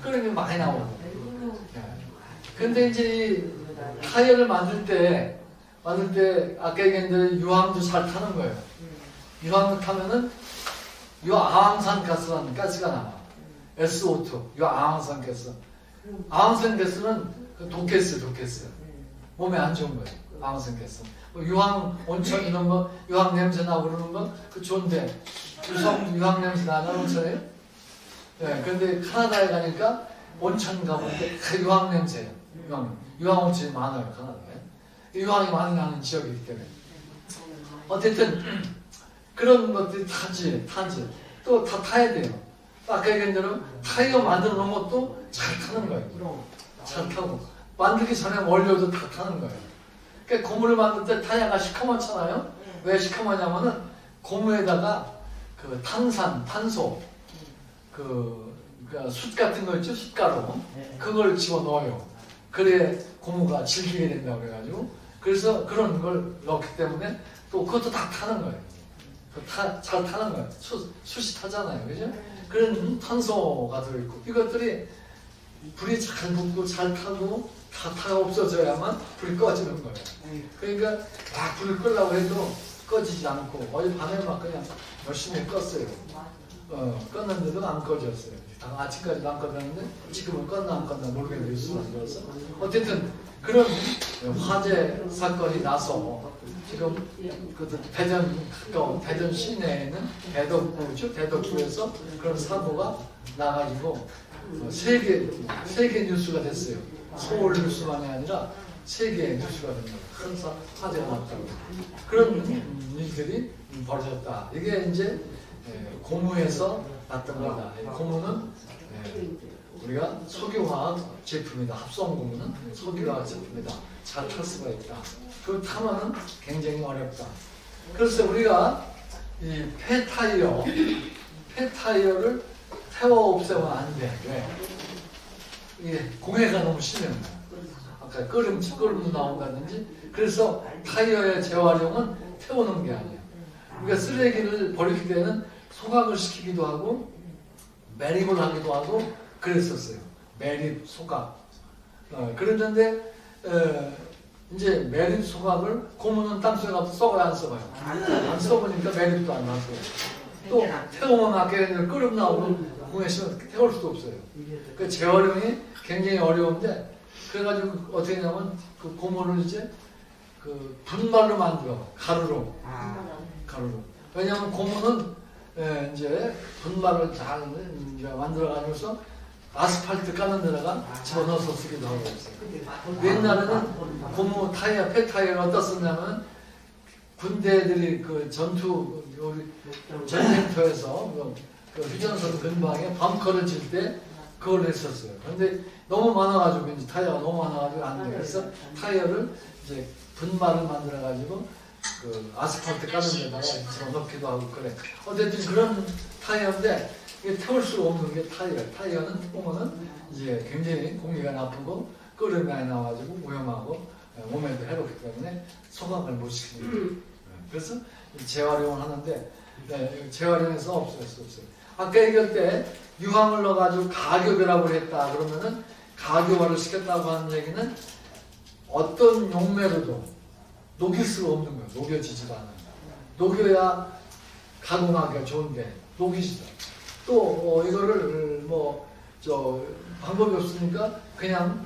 끓음이 많이 나오고. 근데 이제 이 타이어를 만들 때 아까 얘기한 대로 유황도 잘 타는 거예요. 유황을 타면은 유황산 가스라는 가스가 나와. SO2, 유황산 가스. 유황산 가스는 독가스. 몸에 안 좋은 거예요. 유황산 가스. 유황 온천 이런 거, 유황 냄새 나고 그러는 거, 그 좋은데 유황 냄새 나는 온천에. 네, 근데 카나다에 가니까 온천 가보는데 유황 냄새예요. 유황 온천이 많아요, 카나다에. 유황이 많이 나는 지역이기 때문에. 어쨌든 그런 것들이 타지. 또 다 타야 돼요. 아까 얘기한 대로 타이어 만들어 놓은 것도 잘 타는 거예요. 잘 타고. 만들기 전에 원료도 다 타는 거예요. 그러니까 고무를 만들 때 타이어가 시커멓잖아요. 왜 시커멓냐면은 고무에다가 그 탄소, 숯 같은 거 있죠? 숯가루. 그걸 집어넣어요. 그래 고무가 질기게 된다고 그래가지고. 그래서 그런 걸 넣기 때문에 또 그것도 다 타는 거예요. 잘 타는 거예요. 숯이 타잖아요. 그죠? 그런 탄소가 들어있고. 이것들이 불이 잘 붙고 잘 타고 다 없어져야만 불이 꺼지는 거예요. 그러니까 막 불을 끄려고 해도 꺼지지 않고 어젯밤에 막 그냥 열심히 껐어요. 껐는데도 안 꺼졌어요. 아침까지도 안 꺼졌는데 지금은 껐나 안 껐나 모르겠는데 뉴스가 들어서 어쨌든 그런 화재 사건이 나서 지금 대전 가까운 대전 시내에는 대덕구에서 그런 사고가 나가지고 세계 뉴스가 됐어요. 서울 뉴스만이 아니라 세계 뉴스가 된 거예요. 큰 화재가 났다고. 그런 일들이 벌어졌다. 이게 이제 고무에서 났던 거다. 고무는 우리가 석유화학 제품이다. 합성 고무는 석유화학 제품이다. 잘 탈 수가 있다. 그걸 타면은 굉장히 어렵다. 그래서 우리가 이 폐타이어를 태워 없애면 안 돼. 왜? 이게 공해가 너무 심해요. 아까 끓음도 나온다든지. 그래서 타이어의 재활용은 태우는 게 아니에요. 우리가 쓰레기를 버릴 때는 소각을 시키기도 하고 매립을 하기도 하고 그랬었어요. 매립, 소각. 그랬는데 이제 매립, 소각을 고무는 땅속에 가서 썩어야 안 썩어요. 안 썩으니까 매립도 안 나고 또 태우면 아까 끓음 나오고 공에 심어서 태울 수도 없어요. 그 재활용이 굉장히 어려운데 그래가지고 어떻게 하냐면 그 고무를 이제 그 분말로 만들어 가루로. 왜냐하면 고무는 이제 분말을 잘 이제 만들어가지고서 아스팔트 까는 데다가 집어넣어서 쓰기도 하고 있어요. 옛날에는 고무 타이어, 폐타이어를 어디다 썼냐면 군대들이 그 전투 우리 전쟁터에서 그 휴전선 근방에 벙커를 질 때 그걸 했었어요. 근데 너무 많아가지고 이제 타이어가 너무 많아가지고 안 돼. 그래서 타이어를 이제 분말을 만들어가지고 그 아스팔트 까는 데다가 집어넣기도 하고 그래. 어쨌든 그런 타이어인데 이게 태울 수 없는 게 타이어. 타이어는 보면은 이제 굉장히 공기가 나쁘고 끓음이 많이 나와가지고 위험하고 몸에도 해롭기 때문에 소각을 못 시킵니다. 그래서 재활용을 하는데 재활용해서 없앨 수 없어요. 아까 얘기할 때 유황을 넣어가지고 가교배라고 했다 그러면은 가교화를 시켰다고 하는 얘기는 어떤 용매로도 녹일 수가 없는 거예요. 녹여지지가 않아요. 녹여야 가공하기가 좋은데 녹이지도 않아요. 또 이거를 방법이 없으니까 그냥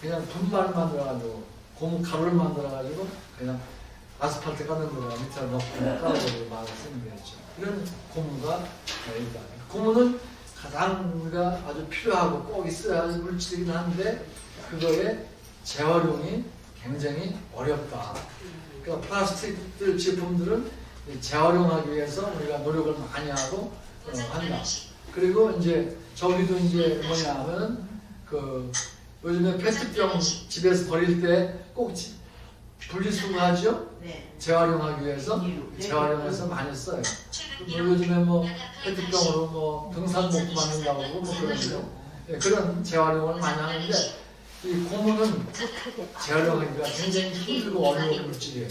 분말을 만들어가지고 고무 가루를 만들어가지고 그냥 아스팔트 까는 데다가 밑에 넣고 깔아가지고 막 쓰면 되겠죠. 이런 고무가 있다. 고무는 가장 우리가 아주 필요하고 꼭 있어야 할 물질이긴 한데 그거의 재활용이 굉장히 어렵다. 그러니까 플라스틱 제품들은 재활용하기 위해서 우리가 노력을 많이 하고 한다. 그리고 이제 저기도 이제 뭐냐면 그 요즘에 페트병 집에서 버릴 때 꼭 분리수거하죠? 네. 재활용하기 위해서 재활용해서 많이 써요. 요즘에 뭐 페트병으로 뭐 등산복도 만든다고 하고 뭐 그런 재활용을 많이 하는데 이 고무는 재활용하기가 굉장히 힘들고 어려운 물질이에요.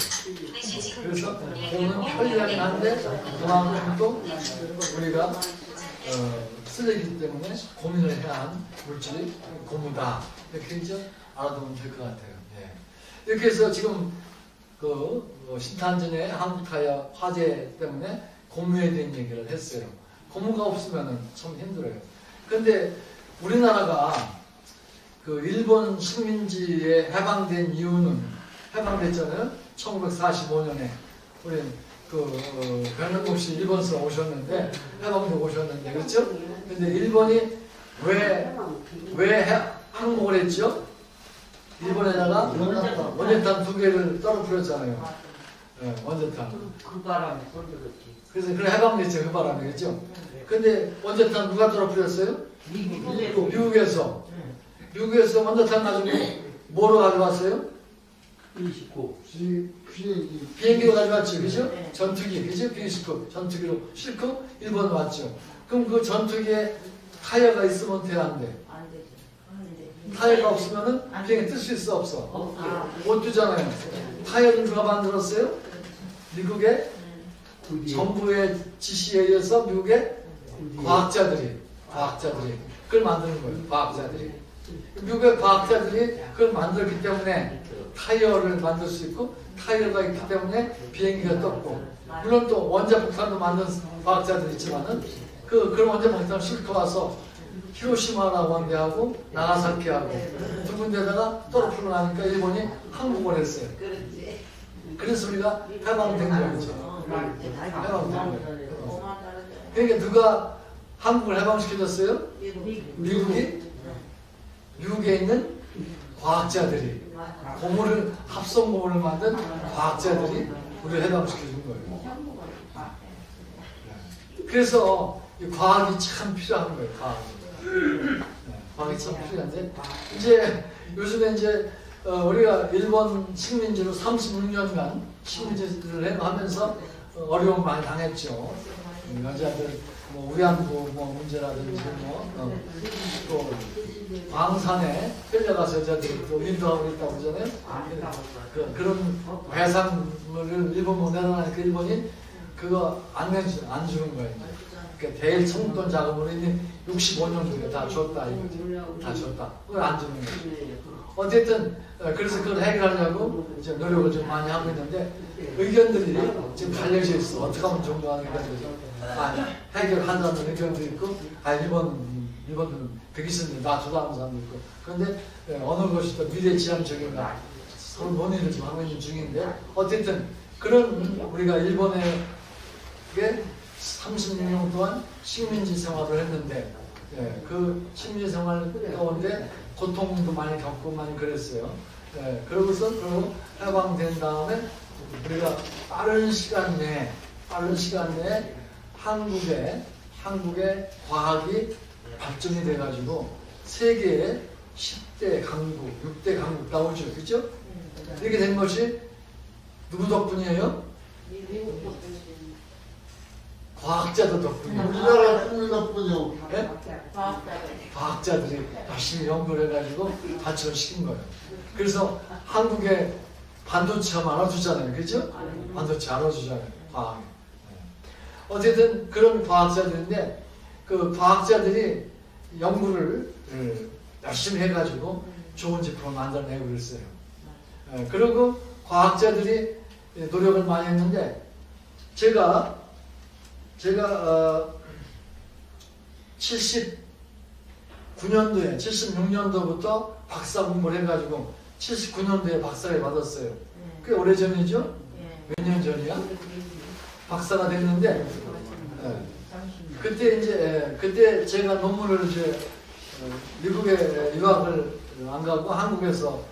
그래서 고무는 편리하긴 한데 그만큼 또 우리가 쓰레기 때문에 고민을 해야 한 물질이 고무다. 이렇게 이제 알아두면 될 것 같아요. 예. 이렇게 해서 지금 신탄진의 한국타이어 화재 때문에 고무에 대한 얘기를 했어요. 고무가 없으면 참 힘들어요. 근데 우리나라가 그 일본 식민지에 해방된 이유는 해방됐잖아요. 1945년에 우리 변형국 씨 일본에서 오셨는데 해방되고 오셨는데 그렇죠? 근데 일본이 왜 항복을 했죠? 일본에다가 원자탄 2개를 떨어뜨렸잖아요. 네, 원자탄. 그 바람에 손들었지. 그래서 그래 해방됐죠. 그 바람이겠죠. 근데 원자탄 누가 떨어뜨렸어요? 미국에서. 미국에서 원자탄 나중에 뭐로 가져왔어요? 29. 비행기로 가져왔죠. 그죠? 전투기. 그죠? B-29 전투기로 싣고 일본 왔죠. 그럼 그 전투기에 타이어가 있으면 돼야 안 돼? 안 되죠. 타이어가 없으면은 비행기 뜰 수 있어 없어? 못 뜨잖아요. 타이어는 누가 만들었어요? 미국의 정부의 지시에 의해서 미국의 과학자들이 그걸 만드는 거예요. 과학자들이. 미국의 과학자들이 그걸 만들었기 때문에 타이어를 만들 수 있고 타이어가 있기 때문에 비행기가 떴고 물론 또 원자폭탄도 만든 과학자들이 있지만은 그런 원자폭탄을 싣고 와서 히로시마라고 한 데하고 나가사키하고 두 군데다가 떨어뜨리고 나니까 일본이 항복을 했어요. 그래서 우리가 해방된 거였죠. 해방된 거예요. 그러니까 누가 한국을 해방시켜줬어요? 미국에 있는 과학자들이 고무를 합성고무를 만든 과학자들이 우리를 해방시켜준 거예요. 그래서 이 과학이 참 필요한 거예요. 과학이 참 필요한데 이제 요즘에 이제 우리가 일본 식민지로 36년간 식민지를 하면서 어려움 많이 당했죠. 여자들 뭐 위안부 문제라든지 또 광산에 끌려가서 여자들이 또 인도하고 있다고 그러잖아요. 그런 해산물을 일본 보내라니까 일본이 그거 안 주는 거예요. 그러니까 대일 청돈 자금으로 이미 65년 전에 다 줬다 이거지. 다 줬다. 그걸 안 주는 거죠. 어쨌든 그래서 그걸 해결하려고 이제 노력을 좀 많이 하고 있는데 의견들이 지금 갈려져 있어. 어떻게 하면 좋은가 하는 의견들이 해결한다는 의견도 있고, 일본은 되겠습니다. 놔두라는 사람도 있고. 그런데 어느 것이 더 미래지향적인가 서로 논의를 좀 하고 있는 중인데, 어쨌든 그런 우리가 일본에 36년 동안 식민지 생활을 했는데, 그 식민지 생활 가운데 고통도 많이 겪고 많이 그랬어요. 그러고서 해방된 다음에 우리가 빠른 시간 내에 한국의 과학이 발전이 돼가지고 세계의 10대 강국, 6대 강국 나오죠, 그죠? 이렇게 된 것이 누구 덕분이에요? 과학자들 덕분이에요. 우리나라 국민 덕분이요. 네? 과학자들이 열심히 연구를 해가지고 발전시킨 거예요. 그래서 한국에 반도체가 알아주잖아요, 그죠? 반도체 알아주잖아요, 과학에. 어쨌든 그런 과학자들인데, 그 과학자들이 연구를 열심히 해가지고 좋은 제품을 만들어내고 그랬어요. 그리고 과학자들이 노력을 많이 했는데, 제가 79년도에 76년도부터 박사 공부를 해가지고 79년도에 박사를 받았어요. 꽤 오래전이죠? 몇 년 전이야? 박사가 됐는데, 그때 제가 논문을 미국에 유학을 안 가고 한국에서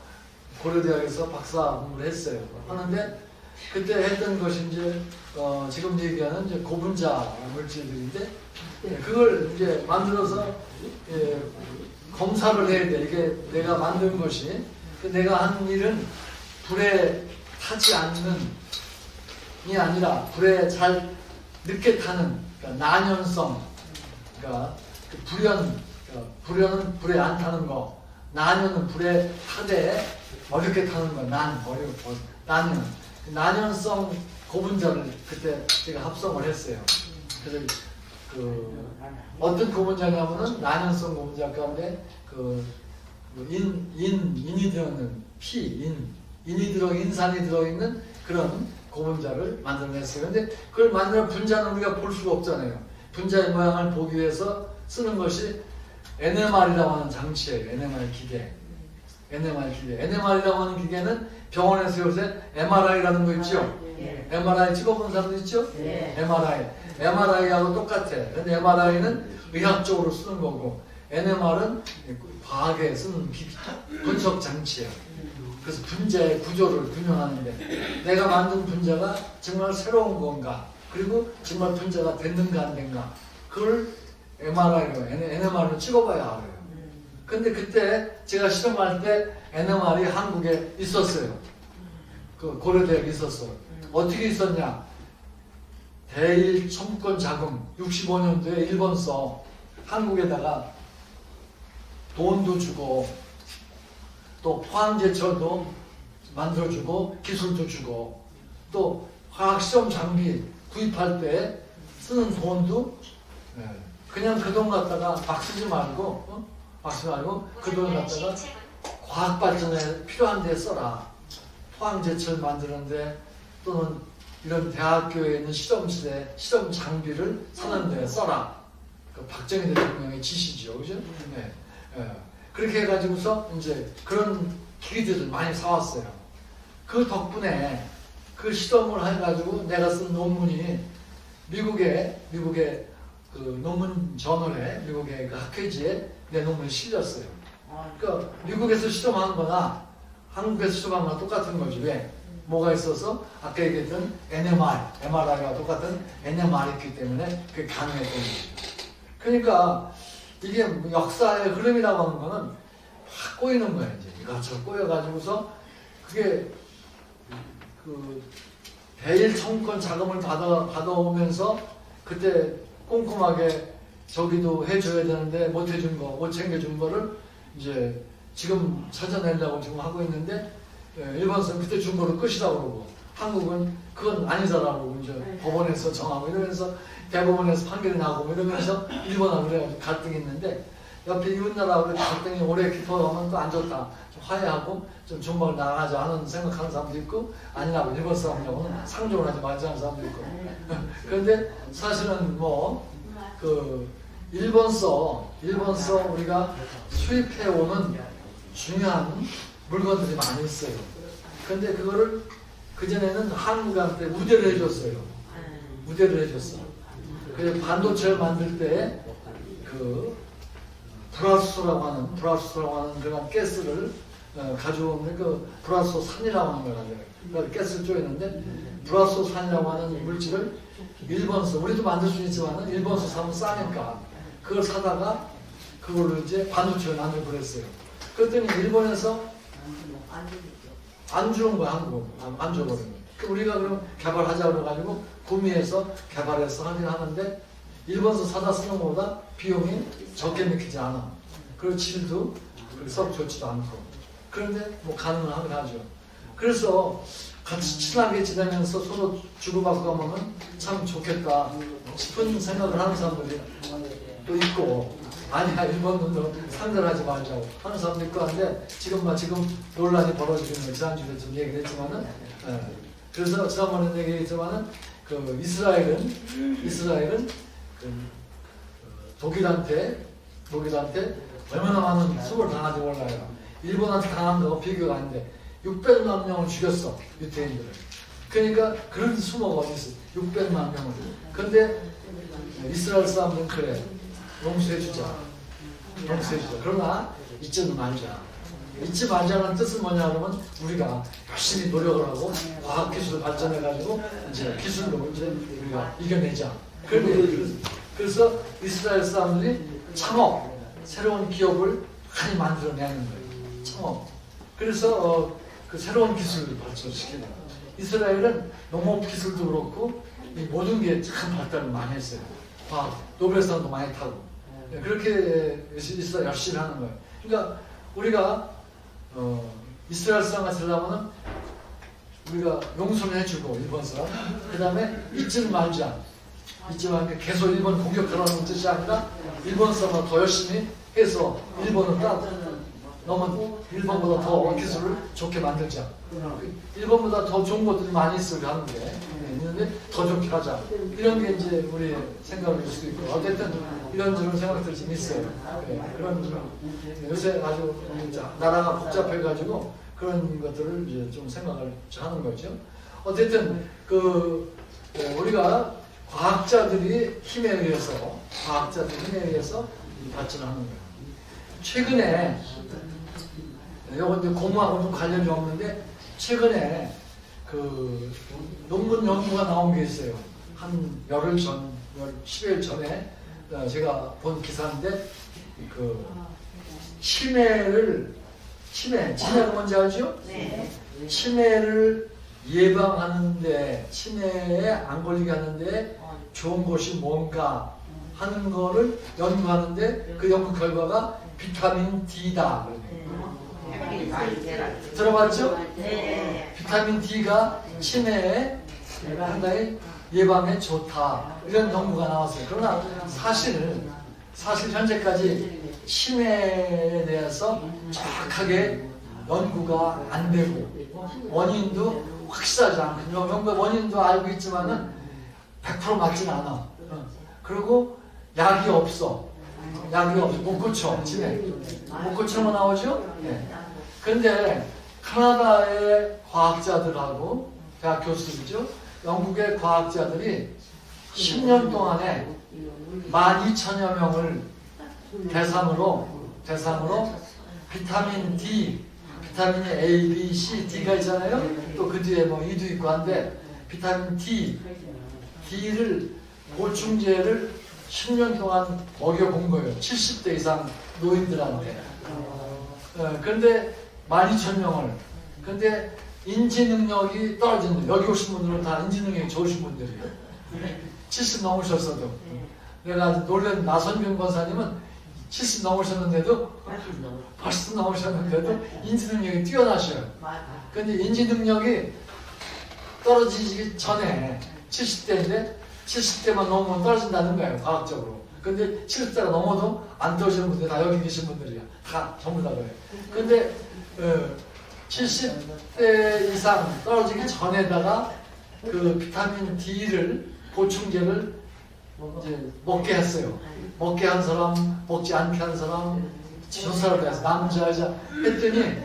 고려대학에서 박사 공부를 했어요. 하는데 그때 했던 것이 지금 얘기하는 고분자 물질들인데, 그걸 이제 만들어서 검사를 해야 돼. 이게 내가 만든 것이, 내가 한 일은 불에 타지 않는 이 아니라 불에 잘 늦게 타는, 그러니까 난연성, 그러니까 불연은 불에 안 타는 거, 난연은 불에 타되 어렵게 타는 거, 난연. 난연성 고분자를 그때 제가 합성을 했어요. 그래서 어떤 고분자냐면은 난연성 고분자 가운데 인이 들어있는 인이 인산이 들어있는 그런 고분자를 만들어냈어요. 근데 그걸 만드는 분자는 우리가 볼 수가 없잖아요. 분자의 모양을 보기 위해서 쓰는 것이 NMR이라고 하는 장치예요. NMR 기계. NMR이라고 하는 기계는 병원에서 요새 MRI라는 거 있죠? MRI 찍어본 사람도 있죠? MRI하고 똑같아. 근데 MRI는 의학적으로 쓰는 거고, NMR은 과학에 쓰는 분석 장치예요. 그래서 분자의 구조를 분석하는데, 내가 만든 분자가 정말 새로운 건가, 그리고 정말 분자가 됐는가 안 된가, 그걸 NMR로 찍어봐야 알아요. 근데 그때 제가 실험할 때 NMR이 한국에 있었어요. 그 고려대학에 있었어요. 어떻게 있었냐? 대일 청구권 자금 65년도에 일본서 한국에다가 돈도 주고 또 포항제철도 만들어주고 기술도 주고 또 화학시험 장비 구입할 때 쓰는 돈도 그냥 그 돈 갖다가 막 쓰지 말고 그 돈 갖다가 과학 발전에 필요한 데 써라. 포항제철 만드는데 또는 이런 대학교에 있는 실험실에 실험 장비를 사는 데 써라. 그 박정희 대통령의 지시죠, 그죠? 그렇게 해가지고서 이제 그런 기기들을 많이 사왔어요. 그 덕분에 그 실험을 해가지고 내가 쓴 논문이 미국의 그 논문 저널에, 미국의 그 학회지에 내 논문이 실렸어요. 그러니까 미국에서 실험한 거나 한국에서 실험한 거나 똑같은 거지. 왜? 뭐가 있어서 아까 얘기했던 MRI가 똑같은 NMR이기 때문에 그게 가능했던 거죠. 그러니까 이게 역사의 흐름이라고 하는 거는 확 꼬이는 거예요. 이제 이것저것 꼬여가지고서 그게 그 대일 청구권 자금을 받아오면서 그때 꼼꼼하게 저기도 해줘야 되는데 못 해준 거, 못 챙겨준 거를 이제 지금 찾아내려고 지금 하고 있는데, 일본에서는 그때 준 거를 끝이라고 그러고 한국은 그건 아니다라고 이제 법원에서 정하고 이러면서 대법원에서 판결이 나고 이러면서 일본하고 그래가지고 갈등이 있는데, 옆에 이웃나라하고 갈등이 오래 깊어가면 또 안 좋다. 좀 화해하고 좀 중국을 나가자 하는 생각하는 사람도 있고 아니라고 일본 사람이라고는 상종을 하지 말자 하는 사람도 있고. 그런데 사실은 뭐 그 일본서 우리가 수입해오는 중요한 물건들이 많이 있어요. 그런데 그거를 그전에는 한국한테 우대를 해줬어요. 우대를 해줬어. 그래서 반도체를 만들 때 그 브라수라고 하는 그런 가스를 가져오는 그 브라소산이라고 하는 거라고요. 그러니까 가스를 쪼이는데 브라소산이라고 하는 물질을 일본서, 우리도 만들 수 있지만 일본서 사면 싸니까 그걸 사다가 그걸로 이제 반도체를 만들고 그랬어요. 그랬더니 일본에서 안 주는 거야, 한국. 안 줘버린 거야. 우리가 그럼 개발하자 그래가지고 구미에서 개발해서 하긴 하는데 일본서 사다 쓰는 것보다 비용이 적게 느끼지 않아. 그리고 질도 썩 좋지도 않고. 그런데 뭐 가능은 하긴 하죠. 그래서 같이 친하게 지내면서 서로 주고받고 하면 참 좋겠다 싶은 생각을 하는 사람들이 또 있고, 아니야 일본도 상대하지 말자고 하는 사람도 있고 한데 지금 논란이 벌어지는 거 지난주에 좀 얘기를 했지만은 그래서 지난번에 얘기했지만은 그 이스라엘은 그 독일한테 얼마나 많은 수고를 당하지 몰라요. 일본한테 당한 거하고 비교가 안 돼. 600만 명을 죽였어, 유태인들을. 그러니까 그런 수모가 어디 있어? 600만 명을. 그런데 이스라엘 사람들은 그래. 용서해주자. 그러나 잊지는 말자. 잊지 말자는 뜻은 뭐냐 그러면 우리가 열심히 노력을 하고 과학기술을 발전해가지고 이제 기술로 이제 우리가 이겨내자. 그래서 이스라엘 사람들이 창업, 새로운 기업을 많이 만들어내는 거예요. 창업. 그래서 그 새로운 기술을 발전시키는 거예요. 이스라엘은 농업 기술도 그렇고 이 모든 게 참 발달을 많이 했어요. 과학, 노벨상도 많이 타고. 그렇게 이스라엘 열심히 하는 거예요. 그러니까 우리가 이스라엘 사람과 되려면 우리가 용서를 해주고 일본서, 그 다음에 잊지 말자. 계속 일본 공격하라는 뜻이 아니라 일본 사람은 더 열심히 해서 일본을 너무 일본보다 더 기술을 좋게 만들자. 일본보다 더 좋은 것들이 많이 있어 하는데 있는데 더 좋게 하자. 이런 게 이제 우리 생각일 수도 있고 어쨌든 이런저런 생각들이 좀 있어요. 그런 요새 아주 나라가 복잡해가지고 그런 것들을 이제 좀 생각을 하는 거죠. 어쨌든 우리가 과학자들이 힘에 의해서 발전하는 거예요. 최근에 이건 이제 고무하고 좀 관련이 없는데 최근에 그 논문 연구가 나온 게 있어요. 한 열흘 전, 10일 전에 제가 본 기사인데 그 치매가 뭔지 알죠? 네. 치매를 예방하는데, 치매에 안 걸리게 하는데 좋은 것이 뭔가 하는 거를 연구하는데 그 연구 결과가 비타민 D다. 들어봤죠? 네. 비타민 D가 치매에 상당히 예방에 좋다. 이런 연구가 나왔어요. 그러나 사실 현재까지 치매에 대해서 정확하게 연구가 안 되고 원인도 확실하지 않고 원인도 알고 있지만은 100% 맞지는 않아. 그리고 약이 없어. 못 고쳐. 치매 못 고치는 거 나오죠? 네. 그런데 캐나다의 과학자들하고 대학 교수들이죠. 영국의 과학자들이 10년 동안에 12,000여 명을 대상으로 비타민 D, 비타민이 A, B, C, D가 있잖아요. 또 그 뒤에 뭐 E도 있고 한데 비타민 D를 보충제를 10년 동안 먹여본 거예요. 70대 이상 노인들한테. 그런데 12,000명을. 근데 인지 능력이 떨어진 분, 여기 오신 분들은 다 인지 능력이 좋으신 분들이에요. 70 넘으셨어도. 내가 놀란 나선균 권사님은 70 넘으셨는데도 80 넘으셨는데도 인지 능력이 뛰어나셔요. 근데 인지 능력이 떨어지기 전에 70대인데 70대만 넘으면 떨어진다는 거예요, 과학적으로. 근데 70대가 넘어도 안 떨어지는 분들 다 여기 계신 분들이야. 다 전부 다 그래. 근데 70대 이상 떨어지기 전에다가 그 비타민 D를 보충제를 이제 먹게 했어요. 먹게 한 사람, 먹지 않게 한 사람, 조사를 해서 남자 여자 했더니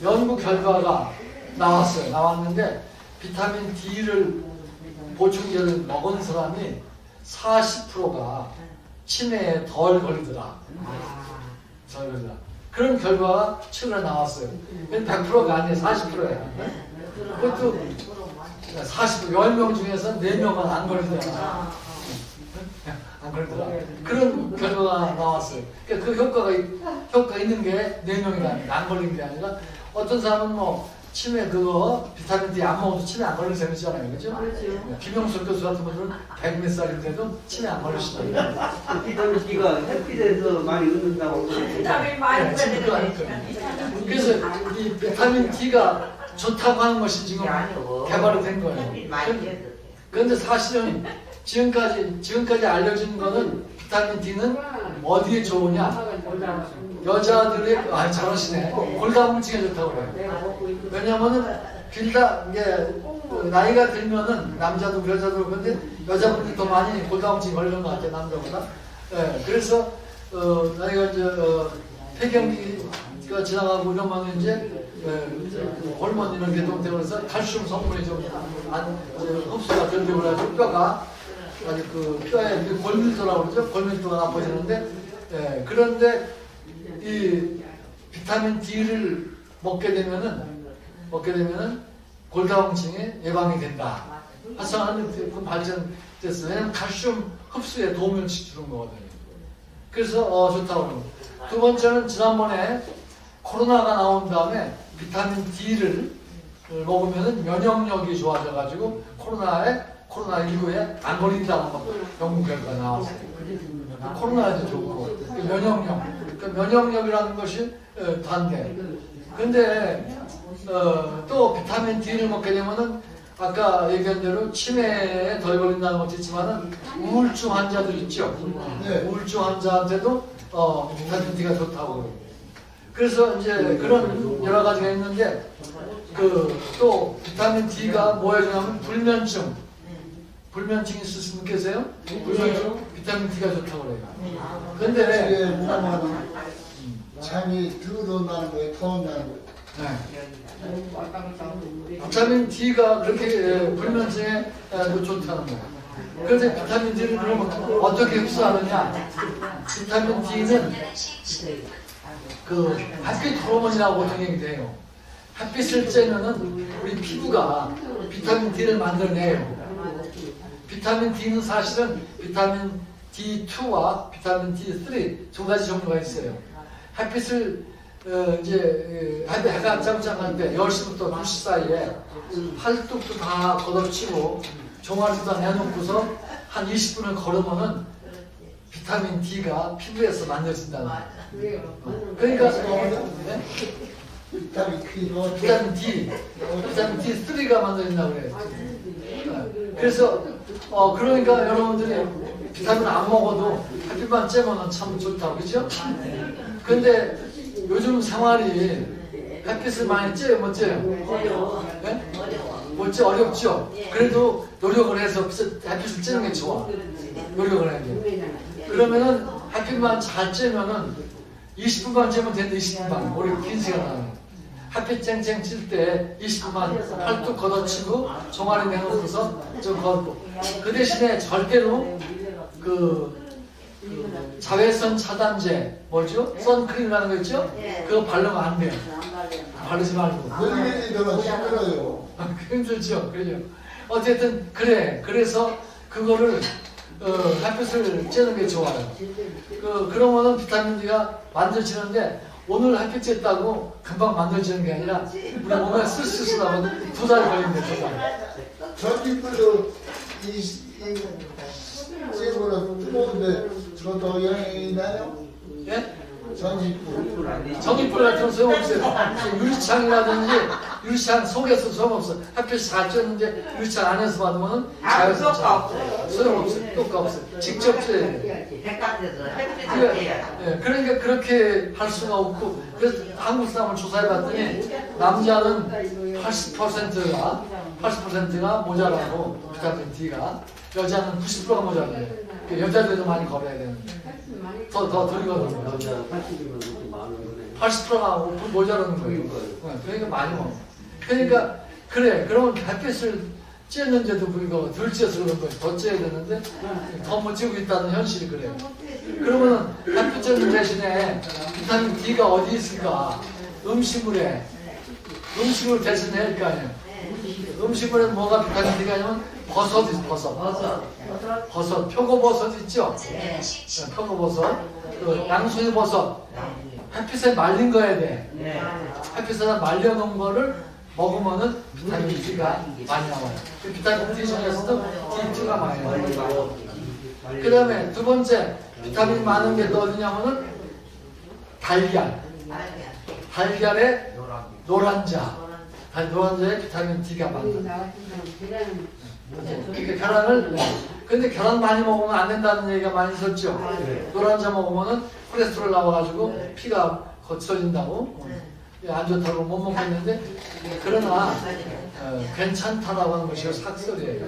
연구 결과가 나왔어요. 나왔는데 비타민 D를 보충제를 먹은 사람이 40%가 치매에 덜 걸리더라. 덜 걸리더라. 그런 결과가 최근에 나왔어요. 100%가 아니에요. 40%예요. 그것도 40%, 10명 중에서 4명은 안 걸리더라. 안 걸리더라. 그런 결과가 나왔어요. 그러니까 그 효과가 있는 게 4명이다. 안 걸린 게 아니라 어떤 사람은 뭐 치매 그거 비타민 D 안 먹어도 치매 안 걸리는 사람이 있잖아요. 그죠? 김영석 교수 같은 분들은 100몇 살인데도 치매 안 걸리시더라고요. 비타민 D가 햇빛에서 많이 얻는다고 비타민 많이 지금 그거 아닐 거예요. 그래서 이 비타민 D가 좋다고 하는 것이 지금 개발이 된 거예요. 그런데 사실은 지금까지 알려진 거는 비타민 D는 어디에 좋으냐? 여자들의 저러시네. 골다공증에 좋다고 그래요. 왜냐면은 길다 이게 나이가 들면은 남자도 여자도 그런데 여자분들이 더 많이 골다공증 걸리는 것 같아요. 남자보다. 예, 그래서 나이가 이제 폐경기가 지나가고 이러면 이제 호르몬 이런 게 동되고 그래서 칼슘 성분이 좀 흡수가 덜 되고 그래서 뼈가 아주 그 뼈에 골밀도라고 그러죠. 골밀도가 나빠지는데 그런데 이 비타민 D를 먹게 되면은 골다공증이 예방이 된다. 하여튼 그 발전됐어요. 왜냐면 칼슘 흡수에 도움을 주는 거거든요. 그래서 좋다고 그러고. 두 번째는 지난번에 코로나가 나온 다음에 비타민 D를 먹으면은 면역력이 좋아져가지고 코로나19에 안 걸린다고 연구 결과가 나왔어요. 코로나에도 좋고 면역력. 그러니까 면역력이라는 것이 단계. 근데 또 비타민 D를 먹게 되면은 아까 얘기한 대로 치매에 덜 걸린다는 것도 있지만은 우울증 환자들 있죠. 우울증 환자한테도 비타민 D가 좋다고 그래요. 그래서 이제 그런 여러 가지가 있는데 또 비타민 D가 뭐에 좋냐면 불면증 있으신 분 계세요? 불면증 비타민 D가 좋다고 그래요. 근데 뭐냐면 잠이 들어온다는 거예요, 터온다는 거예요. 비타민 D가 그렇게 불면증에 좋다는 거예요. 그래서 비타민 D를 그러면 어떻게 흡수하느냐? 비타민 D는 그 햇빛 호르몬이라고 보통 얘기돼요. 햇빛을 쬐면은 우리 피부가 비타민 D를 만들어내요. 비타민 D는 사실은 비타민 D2와 비타민 D3 두 가지 종류가 있어요. 햇빛을 이제 해가 짱짱할 때 10시부터 2시 사이에 팔뚝도 다 걷어치고 종아리도 다 내놓고서 한 20분을 걸으면은 비타민 D가 피부에서 만들어진다는 거예요. 그러니까 비타민 K로 비타민 D3가 만들어진다고 그래요. 그래서 그러니까 여러분들이 비타민 안 먹어도 햇빛만 쬐면 참 좋다고 그죠? 근데 요즘 생활이 햇빛을 많이 쬐요 못 쬐요? 네? 못 쬐 어렵죠? 그래도 노력을 해서 햇빛을 쬐는 게 좋아. 노력을 해야 돼. 그러면은 햇빛만 잘 쬐면은 20분만 쬐면 되는데 20분만 우리 긴 시간 나는 햇빛 쨍쨍 칠 때 20분만 팔뚝 걷어치고 종아리 내놓고서 좀 걷고 그 대신에 절대로 자외선 차단제 뭐죠? 선크림이라는 거 있죠? 그거 바르면 안 돼요. 바르지 말고. 늙은이 별로 힘들어요. 힘들죠, 그죠? 어쨌든 그래서 그거를 햇빛을 쬐는 게 좋아요. 그러면은 비타민 D가 만들어지는데 오늘 햇빛 쬐다고 금방 만들어지는 게 아니라 우리 몸에 쓸쓸하고 2달 걸린대, 2달. 전기불도 찌고는 뜨거운데 저도 영향이 있나요? 예? 전기불. 전기불 같은 거 소용없어요. 유리창이라든지 유리창 속에서 소용없어. 햇빛이 잘 쬐는데 유리창 안에서 받으면 아무 자연스럽죠. 효과 없어요. 소용없어. 효과 없어. 직접 쬐야 돼. 바깥에서 햇빛을 그러니까, 쬐야 예, 그러니까 그렇게 할 수가 없고 그래서 한국 사람을 조사해봤더니 남자는 80%가 모자라고 비타민 D가 여자는 90%가 모자라요. 그러니까 여자들도 많이 걸어야 되는데 더 들거든요. 남자 80이면 그렇게 많은 거네. 80%가 모자라는 거예요. 예, 그러니까 많이 먹어. 그러니까 그래. 그러면 햇빛을 쬐는데도 불구하고 덜 쬐서 그런 거지. 더 쬐야 되는데 더 못 쬐고 있다는 현실이 그래요. 그러면은 햇빛 쬐는 대신에 비타민 D가 어디 있을까? 음식물에 음식물 대신에 할 거 아니에요. 음식물에 뭐가 비타민 D가 아니면 버섯 있어. 버섯, 표고버섯 있죠? 네, 표고버섯, 그 양송이 버섯. 햇빛에 말린 거야 돼. 네. 햇빛에다 말려놓은 거를 먹으면은 비타민 D가 많이 나와요. 그 비타민 D 중에서도 D2가 많이 나와요. 그 다음에 두 번째 비타민 많은 게 또 어디냐면은 달걀. 달걀에 노란자. 노란자에 비타민 D가 많다. 그러니까 계란을 근데 계란 많이 먹으면 안 된다는 얘기가 많이 있었죠. 노란자 먹으면은 콜레스테롤 나와가지고 피가 거쳐진다고 안 좋다고 못 먹겠는데 그러나 괜찮다라고 하는 것이 사실이에요.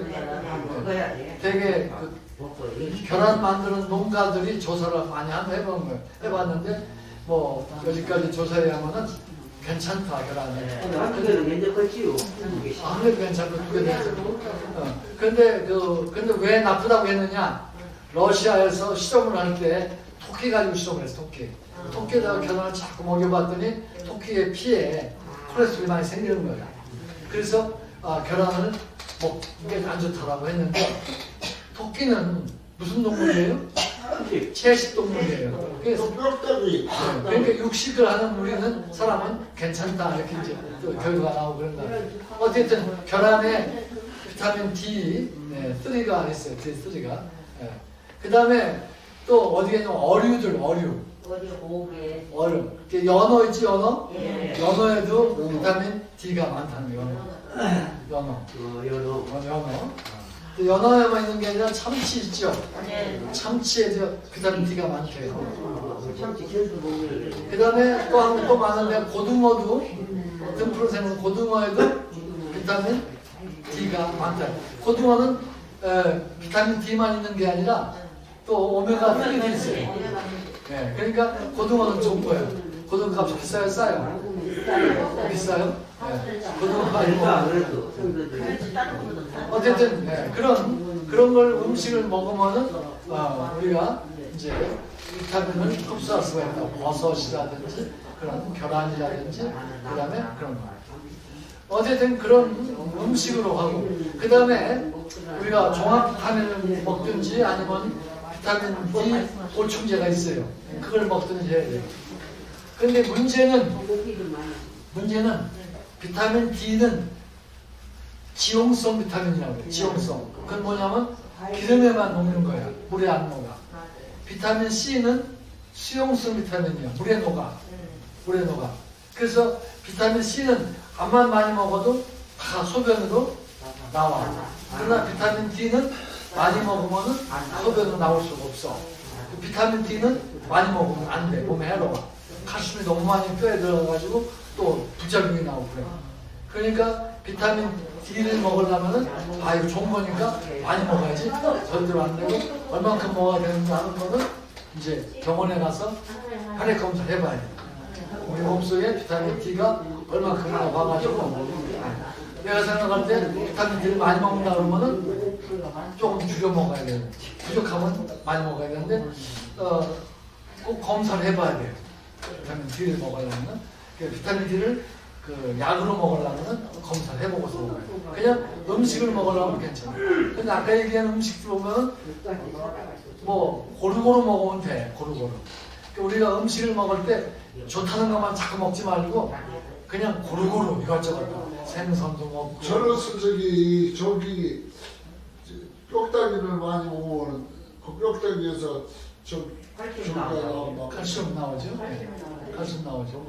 되게 그 계란 만드는 농가들이 조사를 많이 한번 해본 거예요. 해봤는데 뭐 여기까지 조사해 하면은 괜찮다 계란이. 한국에는 굉장히 컸지요. 아무래도 괜찮고 그게 되고. 근데 왜 나쁘다고 했느냐? 러시아에서 실험을 할 때 토끼 가지고 실험을 했어. 토끼에다가 계란을 자꾸 먹여봤더니 토끼의 피에 콜레스테롤이 많이 생기는 거야. 그래서 계란을 먹는 게 안 좋다라고 했는데 토끼는 무슨 동물이에요? 채식 동물이에요. 그래서 뼈다귀. 그러니까 육식을 하는 우리는 사람은 괜찮다 이렇게 이제 또 결과가 나오고 그런다. 어쨌든 계란에 비타민 D3가 있어요. D3가. 그 다음에 또 어디에 있는 어류들 어류. 연어 있지 연어? 연어에도 비타민 D가 많다는 거예요. 연어. 연어에만 있는 게 아니라 참치 있죠? 참치에도 비타민 D가 많대요. 그 다음에 또 많은데 고등어도 등푸른 생선 고등어에도 비타민 D가 많다. 고등어는 비타민 D만 있는 게 아니라 또 오메가3도 있어요. 네, 그러니까 고등어는 좋은 거예요. 고등어 값이 비싸요, 싸요? 비싸요? 네. 고등어 많이 먹어요. 어쨌든 그런 걸 음식을 먹으면은 우리가 이제 비타민을 흡수할 수가 있다. 버섯이라든지 그런 계란이라든지 그다음에 그런 거. 어쨌든 그런 음식으로 하고 그다음에 우리가 종합 비타민을 먹든지 아니면 비타민 D 보충제가 있어요. 그걸 먹든지 해야 돼요. 근데 문제는 비타민 D는 지용성 비타민이라고 해요. 지용성. 그건 뭐냐면 기름에만 녹는 거야. 물에 안 녹아. 비타민 C는 수용성 비타민이야. 물에 녹아. 그래서 비타민 C는 암만 많이 먹어도 다 소변으로 나와. 그러나 비타민 D는 많이 먹으면 소변으로 나올 수가 없어. 비타민 D는 많이 먹으면 안 돼. 몸에 해로워. 칼슘이 너무 많이 뼈에 들어가가지고 또 부작용이 나오고 그래. 그러니까 비타민 D를 먹으려면은 이거 좋은 거니까 많이 먹어야지. 절대로 안 되고 얼만큼 먹어야 되는지 하는 거는 이제 병원에 가서 혈액 검사를 해봐야 돼. 우리 몸속에 비타민 D가 얼만큼이나 와가지고 내가 생각할 때 비타민 D를 많이 먹는다 그러면은 조금 줄여 먹어야 돼요. 부족하면 많이 먹어야 되는데 꼭 검사를 해봐야 돼요. 비타민 D를 먹으려면 비타민 D를 그 약으로 먹으려면 검사를 해보고서 먹어요. 그냥 음식을 먹으려면 괜찮아요. 근데 아까 얘기한 음식들 보면 뭐 고루고루 먹으면 돼. 고루고루. 우리가 음식을 먹을 때 좋다는 것만 자꾸 먹지 말고 그냥 고루고루 이것저것 생선도 먹고. 저로서 저기 뼈다귀를 많이 먹으면 그 뼈다귀에서 좀 칼슘 나오죠. 칼슘 나오죠. 네. 칼슘 나오죠.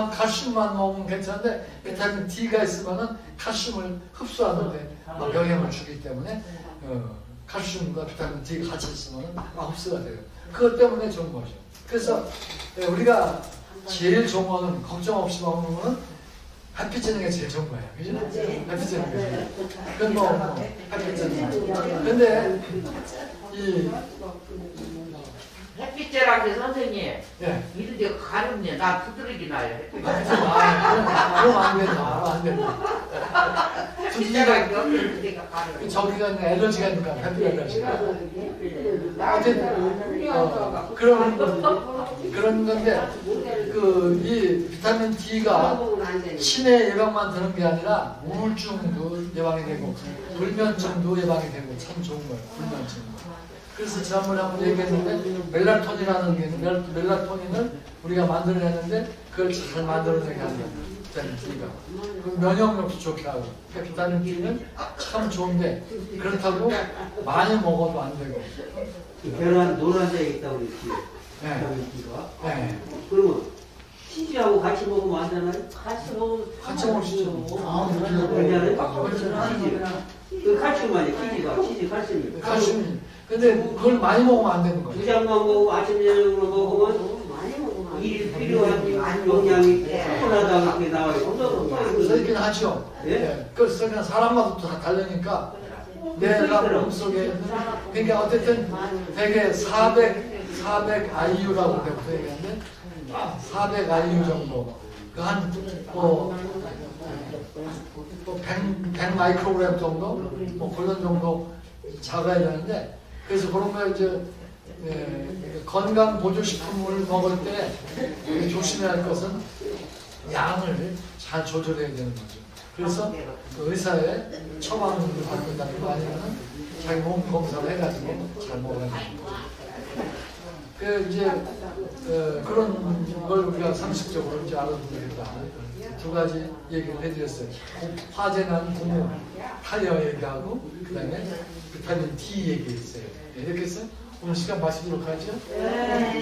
칼슘만 먹으면 괜찮은데 비타민 D가 있으면은 칼슘을 흡수하는데 영향을 주기 때문에 칼슘과 비타민 D가 같이 있으면은 흡수가 돼요. 그것 때문에 좋은 거죠. 그래서 우리가 제일 좋은 거는 걱정 없이 먹는 거는 햇빛 쬐는 게 제일 좋은 거예요. 그죠? 햇빛 쬐는 게. 그건 뭐 햇빛 쬐는 거. 근데 이 햇빛째라고 해 선생님. 예. 이런데 가렵네. 나 두드러기 나요. 그럼 안 된다. 안 된다. 햇빛째라고 여기 내가 가려. 저기가 엘러지가 있으니까 햇빛 엘러지가. 어쨌든 그런 건데 이 비타민 D가 치매 예방만 되는 게 아니라 우울증도 예방이 되고 불면증도 예방이 되고 참 좋은 거예요. 불면증. 그래서 지난번에 한번 얘기했는데 멜라토닌이라는 게 멜라토닌을 우리가 만들어내는데 그걸 잘 만들어내게 한다. 비타민 D가. 그 면역력도 좋게 하고. 그러니까 비타민 D는 참 좋은데 그렇다고 많이 먹어도 안 되고. 계란 노란자에 있다고 그랬지. 네. 비타민 D가. 네. 그러면 치즈하고 같이 먹으면 안 되나요? 같이 먹을 수 있죠. 왜냐하면 치즈. 그 칼슘만이야. 치즈 칼슘이. 칼슘이. 근데 그걸 많이 먹으면 안 되는 거예요. 두 장만 먹고 아침 저녁으로 먹으면 일 필요한 용량이 충분하다고 이렇게 나와요. 쓰긴 하죠. 예? 그 쓰긴 사람마다 다 다르니까 내가 몸속에 그러니까 어쨌든 되게 400 IU라고 되는데 400 IU 정도 한 100 마이크로그램 정도 뭐 그런 정도 작아야 되는데 그래서 그런 거 이제 건강 보조식품을 먹을 때 조심해야 할 것은 양을 잘 조절해야 되는 거죠. 그래서 그 의사의 처방을 받는다든가 아니면 자기 몸 검사를 해가지고 잘 먹어야 됩니다. 그 이제 그런 걸 우리가 상식적으로 이제 알아두면 되겠다. 두 가지 얘기를 해드렸어요. 화재난 고무, 타이어 얘기하고 그다음에 비타민 D 얘기했어요. 이렇게 해서 오늘 시간 마치도록 하죠. 네.